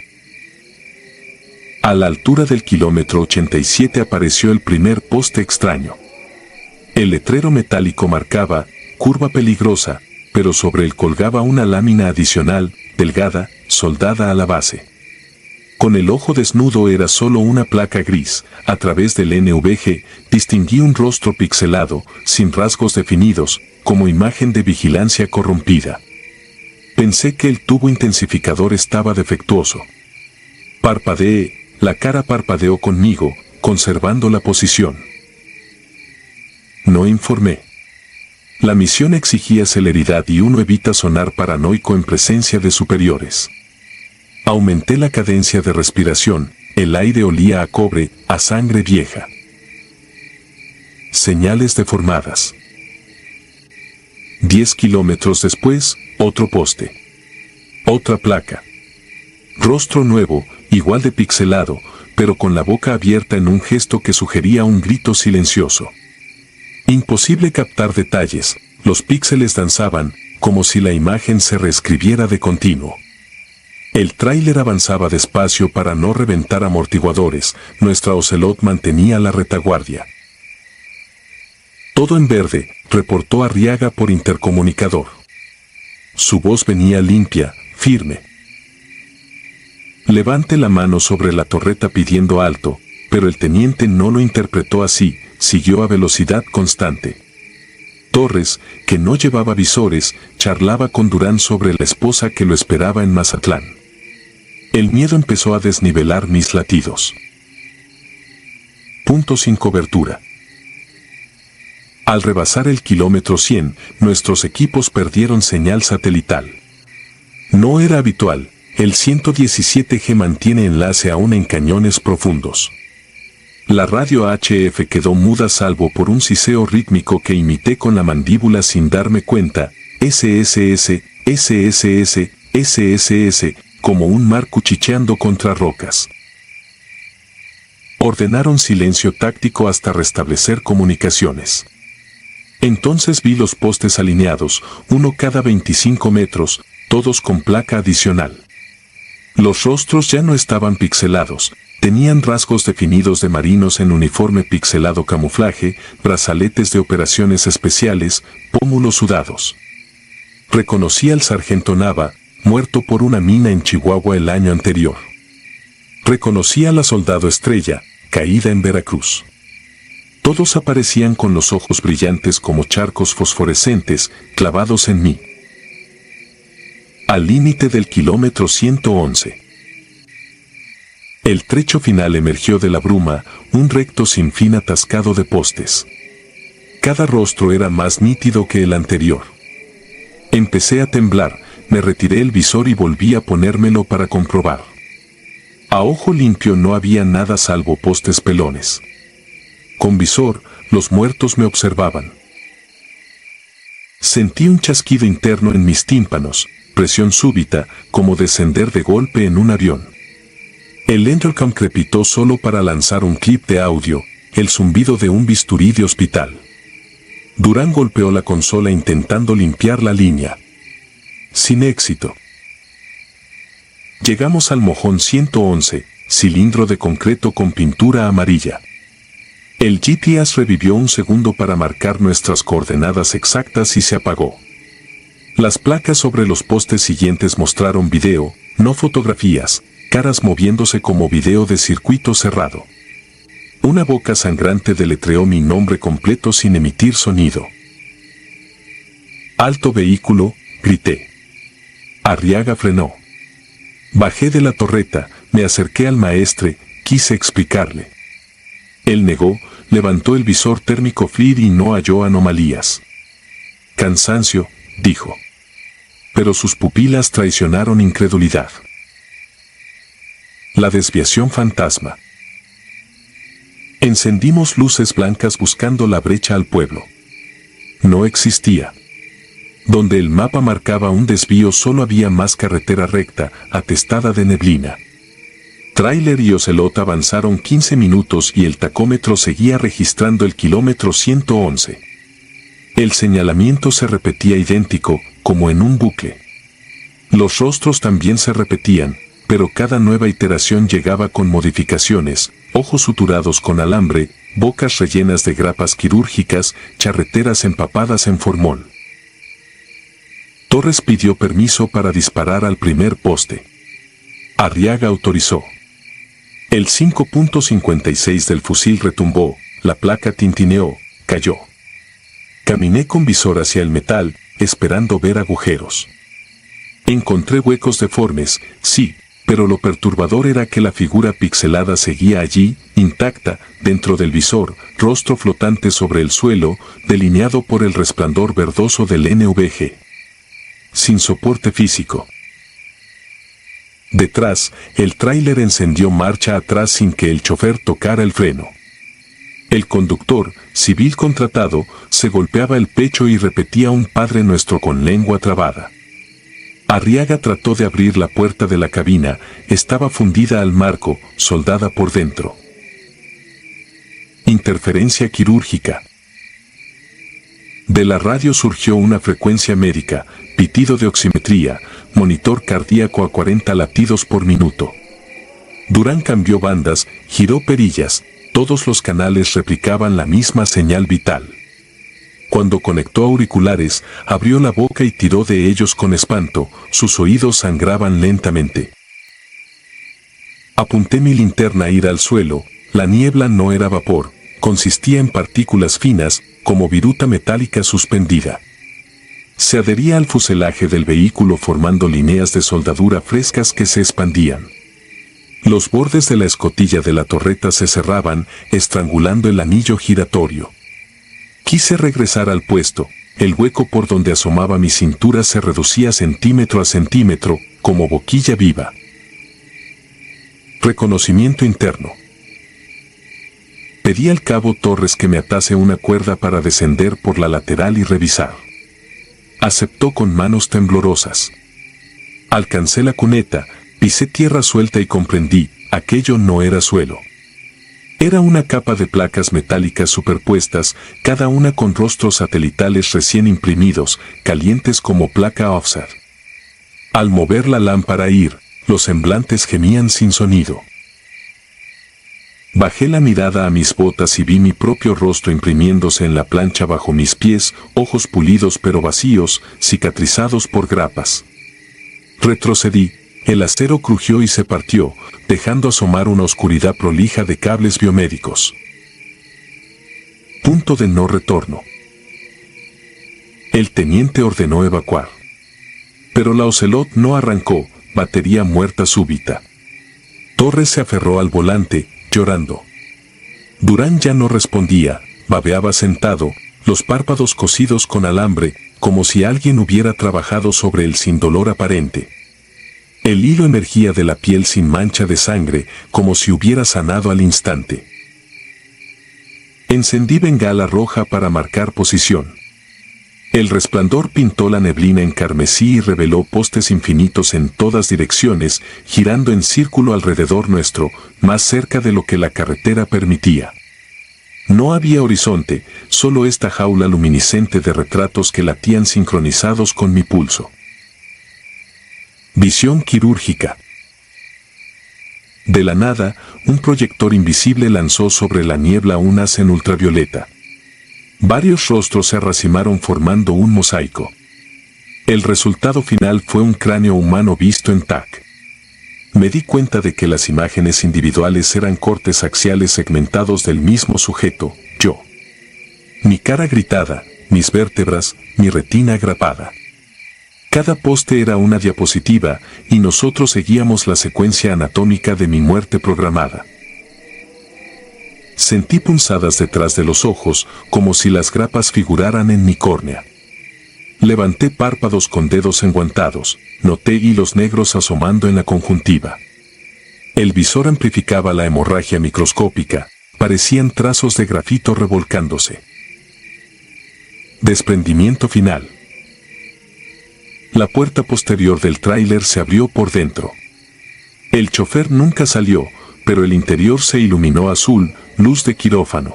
A la altura del kilómetro 87 apareció el primer poste extraño. El letrero metálico marcaba, curva peligrosa, pero sobre él colgaba una lámina adicional, delgada, soldada a la base. Con el ojo desnudo era solo una placa gris, a través del NVG, distinguí un rostro pixelado, sin rasgos definidos, como imagen de vigilancia corrompida. Pensé que el tubo intensificador estaba defectuoso. Parpadeé, la cara parpadeó conmigo, conservando la posición. No informé. La misión exigía celeridad y uno evita sonar paranoico en presencia de superiores. Aumenté la cadencia de respiración, el aire olía a cobre, a sangre vieja. Señales deformadas. 10 kilómetros después, otro poste. Otra placa. Rostro nuevo, igual de pixelado, pero con la boca abierta en un gesto que sugería un grito silencioso. Imposible captar detalles, los píxeles danzaban, como si la imagen se reescribiera de continuo. El tráiler avanzaba despacio para no reventar amortiguadores, nuestra Ocelot mantenía la retaguardia. Todo en verde, reportó Arriaga por intercomunicador. Su voz venía limpia, firme. Levante la mano sobre la torreta pidiendo alto, pero el teniente no lo interpretó así, siguió a velocidad constante. Torres, que no llevaba visores, charlaba con Durán sobre la esposa que lo esperaba en Mazatlán. El miedo empezó a desnivelar mis latidos. Punto sin cobertura. Al rebasar el kilómetro 100, nuestros equipos perdieron señal satelital. No era habitual, el 117G mantiene enlace aún en cañones profundos. La radio HF quedó muda salvo por un siseo rítmico que imité con la mandíbula sin darme cuenta, SSS, SSS, SSS, como un mar cuchicheando contra rocas. Ordenaron silencio táctico hasta restablecer comunicaciones. Entonces vi los postes alineados, uno cada 25 metros, todos con placa adicional. Los rostros ya no estaban pixelados, tenían rasgos definidos de marinos en uniforme pixelado camuflaje, brazaletes de operaciones especiales, pómulos sudados. Reconocí al sargento Nava, muerto por una mina en Chihuahua el año anterior. Reconocí a la soldado Estrella, caída en Veracruz. Todos aparecían con los ojos brillantes como charcos fosforescentes, clavados en mí. Al límite del kilómetro 111. El trecho final emergió de la bruma, un recto sin fin atascado de postes. Cada rostro era más nítido que el anterior. Empecé a temblar, me retiré el visor y volví a ponérmelo para comprobar. A ojo limpio no había nada salvo postes pelones. Con visor, los muertos me observaban. Sentí un chasquido interno en mis tímpanos, presión súbita, como descender de golpe en un avión. El intercom crepitó solo para lanzar un clip de audio, el zumbido de un bisturí de hospital. Durán golpeó la consola intentando limpiar la línea. Sin éxito. Llegamos al mojón 111, cilindro de concreto con pintura amarilla. El GPS revivió un segundo para marcar nuestras coordenadas exactas y se apagó. Las placas sobre los postes siguientes mostraron video, no fotografías, caras moviéndose como video de circuito cerrado. Una boca sangrante deletreó mi nombre completo sin emitir sonido. «Alto vehículo», grité. Arriaga frenó. Bajé de la torreta, me acerqué al maestre, quise explicarle. Él negó, levantó el visor térmico FLIR y no halló anomalías. «Cansancio», dijo. Pero sus pupilas traicionaron incredulidad. La desviación fantasma. Encendimos luces blancas buscando la brecha al pueblo. No existía. Donde el mapa marcaba un desvío solo había más carretera recta, atestada de neblina. Tráiler y Ocelot avanzaron 15 minutos y el tacómetro seguía registrando el kilómetro 111. El señalamiento se repetía idéntico, como en un bucle. Los rostros también se repetían, pero cada nueva iteración llegaba con modificaciones, ojos suturados con alambre, bocas rellenas de grapas quirúrgicas, charreteras empapadas en formol. Torres pidió permiso para disparar al primer poste. Arriaga autorizó. El 5.56 del fusil retumbó, la placa tintineó, cayó. Caminé con visor hacia el metal, esperando ver agujeros. Encontré huecos deformes, sí, pero lo perturbador era que la figura pixelada seguía allí, intacta, dentro del visor, rostro flotante sobre el suelo, delineado por el resplandor verdoso del NVG. Sin soporte físico. Detrás, el tráiler encendió marcha atrás sin que el chofer tocara el freno. El conductor, civil contratado, se golpeaba el pecho y repetía un Padre Nuestro con lengua trabada. Arriaga trató de abrir la puerta de la cabina, estaba fundida al marco, soldada por dentro. Interferencia quirúrgica. De la radio surgió una frecuencia médica, pitido de oximetría, monitor cardíaco a 40 latidos por minuto. Durán cambió bandas, giró perillas, todos los canales replicaban la misma señal vital. Cuando conectó auriculares, abrió la boca y tiró de ellos con espanto, sus oídos sangraban lentamente. Apunté mi linterna a ir al suelo, la niebla no era vapor, consistía en partículas finas, como viruta metálica suspendida. Se adhería al fuselaje del vehículo formando líneas de soldadura frescas que se expandían. Los bordes de la escotilla de la torreta se cerraban, estrangulando el anillo giratorio. Quise regresar al puesto, el hueco por donde asomaba mi cintura se reducía centímetro a centímetro, como boquilla viva. Reconocimiento interno. Pedí al cabo Torres que me atase una cuerda para descender por la lateral y revisar. Aceptó con manos temblorosas. Alcancé la cuneta, pisé tierra suelta y comprendí, aquello no era suelo. Era una capa de placas metálicas superpuestas, cada una con rostros satelitales recién imprimidos, calientes como placa offset. Al mover la lámpara a ir, los semblantes gemían sin sonido. Bajé la mirada a mis botas y vi mi propio rostro imprimiéndose en la plancha bajo mis pies, ojos pulidos pero vacíos, cicatrizados por grapas. Retrocedí, el acero crujió y se partió, dejando asomar una oscuridad prolija de cables biomédicos. Punto de no retorno. El teniente ordenó evacuar. Pero la Ocelot no arrancó, batería muerta súbita. Torres se aferró al volante, llorando. Durán ya no respondía, babeaba sentado, los párpados cosidos con alambre, como si alguien hubiera trabajado sobre él sin dolor aparente. El hilo emergía de la piel sin mancha de sangre, como si hubiera sanado al instante. Encendí bengala roja para marcar posición. El resplandor pintó la neblina en carmesí y reveló postes infinitos en todas direcciones, girando en círculo alrededor nuestro, más cerca de lo que la carretera permitía. No había horizonte, solo esta jaula luminiscente de retratos que latían sincronizados con mi pulso. Visión quirúrgica. De la nada, un proyector invisible lanzó sobre la niebla un haz en ultravioleta. Varios rostros se arracimaron formando un mosaico. El resultado final fue un cráneo humano visto en TAC. Me di cuenta de que las imágenes individuales eran cortes axiales segmentados del mismo sujeto, yo. Mi cara gritada, mis vértebras, mi retina agrapada. Cada poste era una diapositiva, y nosotros seguíamos la secuencia anatómica de mi muerte programada. Sentí punzadas detrás de los ojos, como si las grapas figuraran en mi córnea. Levanté párpados con dedos enguantados, noté hilos negros asomando en la conjuntiva. El visor amplificaba la hemorragia microscópica, parecían trazos de grafito revolcándose. Desprendimiento final. La puerta posterior del tráiler se abrió por dentro. El chofer nunca salió, pero el interior se iluminó azul, luz de quirófano.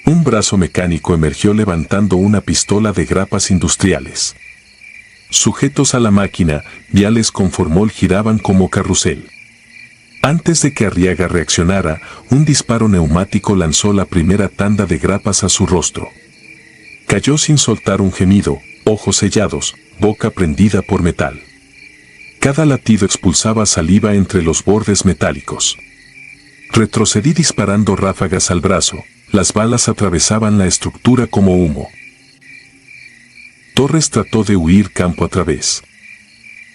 Un brazo mecánico emergió levantando una pistola de grapas industriales. Sujetos a la máquina, viales con formol giraban como carrusel. Antes de que Arriaga reaccionara, un disparo neumático lanzó la primera tanda de grapas a su rostro. Cayó sin soltar un gemido, ojos sellados, boca prendida por metal. Cada latido expulsaba saliva entre los bordes metálicos. Retrocedí disparando ráfagas al brazo, las balas atravesaban la estructura como humo. Torres trató de huir campo a través.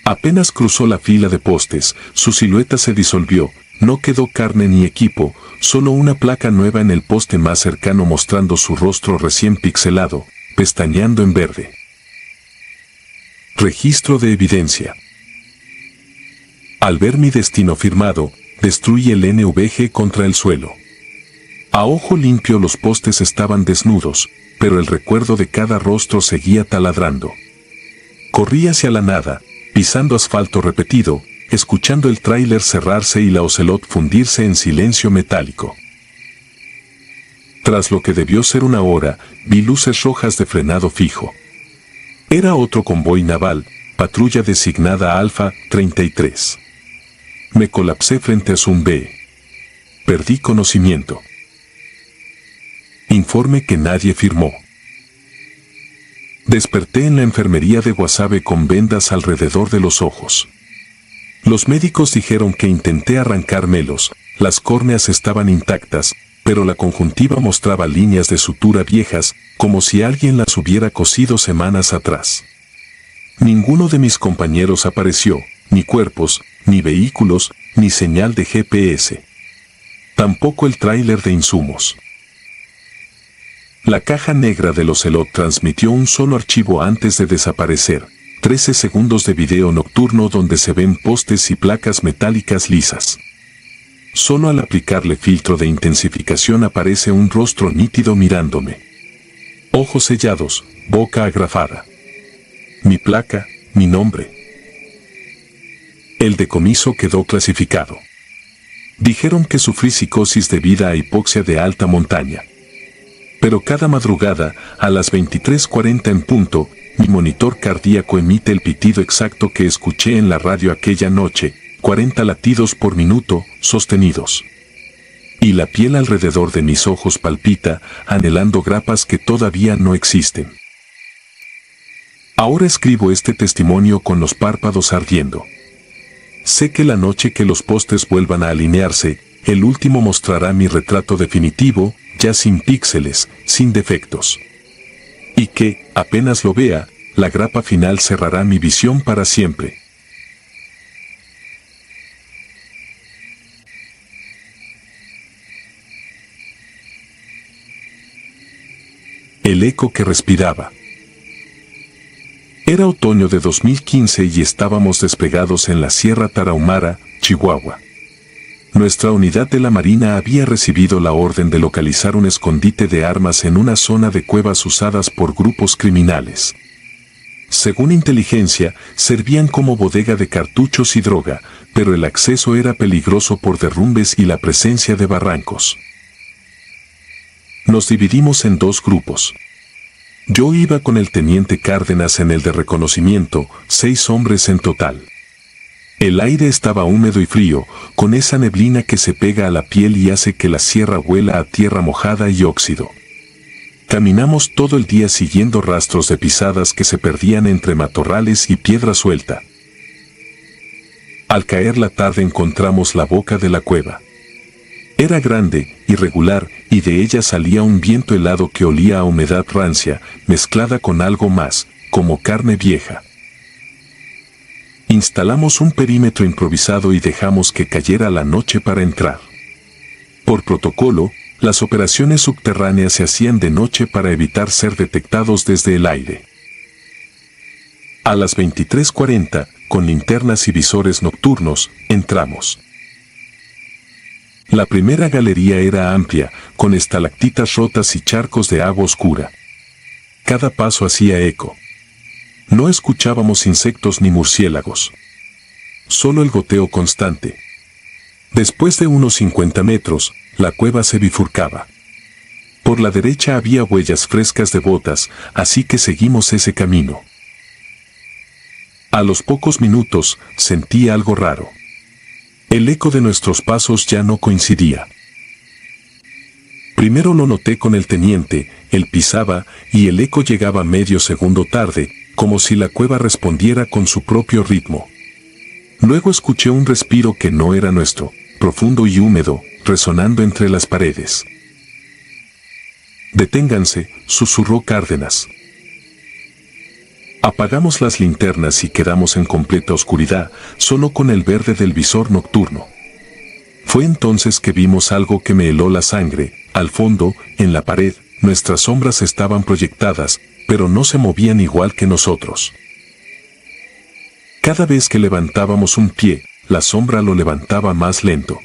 Apenas cruzó la fila de postes, su silueta se disolvió, no quedó carne ni equipo, solo una placa nueva en el poste más cercano mostrando su rostro recién pixelado, pestañeando en verde. Registro de evidencia. Al ver mi destino firmado, destruye el NVG contra el suelo. A ojo limpio los postes estaban desnudos, pero el recuerdo de cada rostro seguía taladrando. Corrí hacia la nada, pisando asfalto repetido, escuchando el tráiler cerrarse y la Ocelot fundirse en silencio metálico. Tras lo que debió ser una hora, vi luces rojas de frenado fijo. Era otro convoy naval, patrulla designada Alfa 33. Me colapsé frente a Zoom B. Perdí conocimiento. Informe que nadie firmó. Desperté en la enfermería de Guasave con vendas alrededor de los ojos. Los médicos dijeron que intenté arrancármelos, las córneas estaban intactas, pero la conjuntiva mostraba líneas de sutura viejas, como si alguien las hubiera cosido semanas atrás. Ninguno de mis compañeros apareció, ni cuerpos, ni vehículos, ni señal de GPS. Tampoco el tráiler de insumos. La caja negra del Ocelot transmitió un solo archivo antes de desaparecer, 13 segundos de video nocturno donde se ven postes y placas metálicas lisas. Solo al aplicarle filtro de intensificación aparece un rostro nítido mirándome. Ojos sellados, boca agrafada. Mi placa, mi nombre. El decomiso quedó clasificado. Dijeron que sufrí psicosis debido a hipoxia de alta montaña. Pero cada madrugada, a las 23:40 en punto, mi monitor cardíaco emite el pitido exacto que escuché en la radio aquella noche, 40 latidos por minuto, sostenidos. Y la piel alrededor de mis ojos palpita, anhelando grapas que todavía no existen. Ahora escribo este testimonio con los párpados ardiendo. Sé que la noche que los postes vuelvan a alinearse, el último mostrará mi retrato definitivo, ya sin píxeles, sin defectos. Y que, apenas lo vea, la grapa final cerrará mi visión para siempre. El eco que respiraba. Era otoño de 2015 y estábamos desplegados en la Sierra Tarahumara, Chihuahua. Nuestra unidad de la Marina había recibido la orden de localizar un escondite de armas en una zona de cuevas usadas por grupos criminales. Según inteligencia, servían como bodega de cartuchos y droga, pero el acceso era peligroso por derrumbes y la presencia de barrancos. Nos dividimos en dos grupos. Yo iba con el teniente Cárdenas en el de reconocimiento, 6 hombres en total. El aire estaba húmedo y frío, con esa neblina que se pega a la piel y hace que la sierra huela a tierra mojada y óxido. Caminamos todo el día siguiendo rastros de pisadas que se perdían entre matorrales y piedra suelta. Al caer la tarde encontramos la boca de la cueva. Era grande, irregular, y de ella salía un viento helado que olía a humedad rancia, mezclada con algo más, como carne vieja. Instalamos un perímetro improvisado y dejamos que cayera la noche para entrar. Por protocolo, las operaciones subterráneas se hacían de noche para evitar ser detectados desde el aire. A las 23:40, con linternas y visores nocturnos, entramos. La primera galería era amplia, con estalactitas rotas y charcos de agua oscura. Cada paso hacía eco. No escuchábamos insectos ni murciélagos. Solo el goteo constante. Después de unos 50 metros, la cueva se bifurcaba. Por la derecha había huellas frescas de botas, así que seguimos ese camino. A los pocos minutos, sentí algo raro. El eco de nuestros pasos ya no coincidía. Primero lo noté con el teniente, él pisaba, y el eco llegaba medio segundo tarde, como si la cueva respondiera con su propio ritmo. Luego escuché un respiro que no era nuestro, profundo y húmedo, resonando entre las paredes. «Deténganse», susurró Cárdenas. Apagamos las linternas y quedamos en completa oscuridad, solo con el verde del visor nocturno. Fue entonces que vimos algo que me heló la sangre. Al fondo, en la pared, nuestras sombras estaban proyectadas, pero no se movían igual que nosotros. Cada vez que levantábamos un pie, la sombra lo levantaba más lento.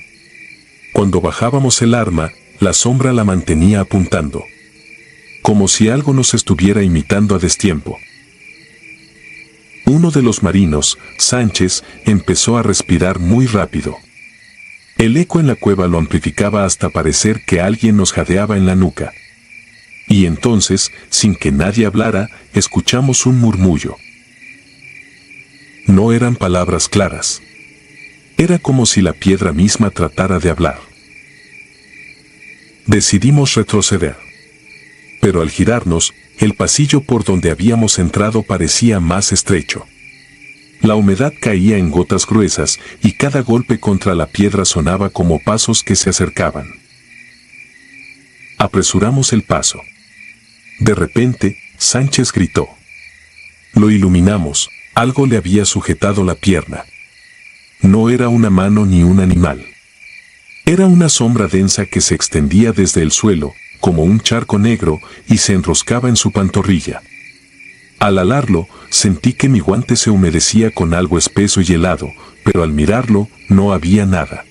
Cuando bajábamos el arma, la sombra la mantenía apuntando. Como si algo nos estuviera imitando a destiempo. Uno de los marinos, Sánchez, empezó a respirar muy rápido. El eco en la cueva lo amplificaba hasta parecer que alguien nos jadeaba en la nuca. Y entonces, sin que nadie hablara, escuchamos un murmullo. No eran palabras claras. Era como si la piedra misma tratara de hablar. Decidimos retroceder. Pero al girarnos, el pasillo por donde habíamos entrado parecía más estrecho. La humedad caía en gotas gruesas y cada golpe contra la piedra sonaba como pasos que se acercaban. Apresuramos el paso. De repente, Sánchez gritó. Lo iluminamos, algo le había sujetado la pierna. No era una mano ni un animal. Era una sombra densa que se extendía desde el suelo, como un charco negro, y se enroscaba en su pantorrilla. Al alarlo, sentí que mi guante se humedecía con algo espeso y helado, pero al mirarlo, no había nada.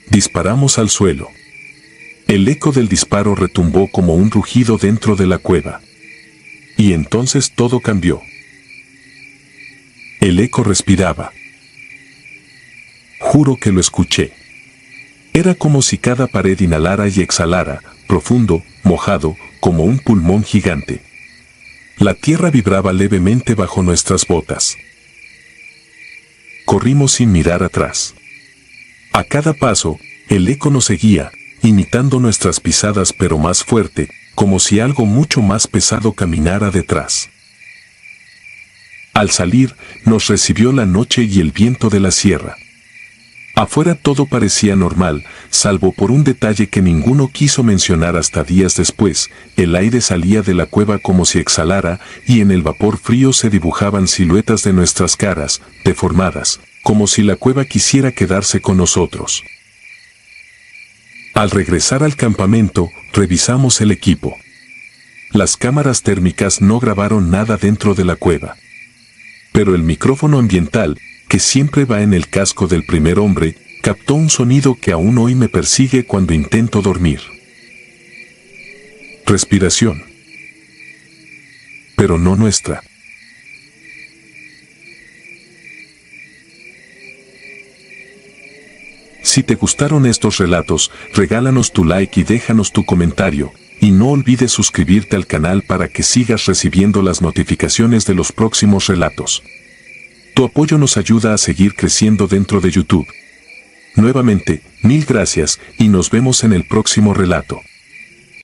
Disparamos al suelo. El eco del disparo retumbó como un rugido dentro de la cueva. Y entonces todo cambió. El eco respiraba. Juro que lo escuché. Era como si cada pared inhalara y exhalara, profundo, mojado, como un pulmón gigante. La tierra vibraba levemente bajo nuestras botas. Corrimos sin mirar atrás. A cada paso, el eco nos seguía, imitando nuestras pisadas pero más fuerte, como si algo mucho más pesado caminara detrás. Al salir, nos recibió la noche y el viento de la sierra. Afuera todo parecía normal, salvo por un detalle que ninguno quiso mencionar hasta días después. El aire salía de la cueva como si exhalara, y en el vapor frío se dibujaban siluetas de nuestras caras, deformadas, como si la cueva quisiera quedarse con nosotros. Al regresar al campamento, revisamos el equipo. Las cámaras térmicas no grabaron nada dentro de la cueva. Pero el micrófono ambiental, que siempre va en el casco del primer hombre, captó un sonido que aún hoy me persigue cuando intento dormir. Respiración. Pero no nuestra. Si te gustaron estos relatos, regálanos tu like y déjanos tu comentario, y no olvides suscribirte al canal para que sigas recibiendo las notificaciones de los próximos relatos. Tu apoyo nos ayuda a seguir creciendo dentro de YouTube. Nuevamente, mil gracias y nos vemos en el próximo relato.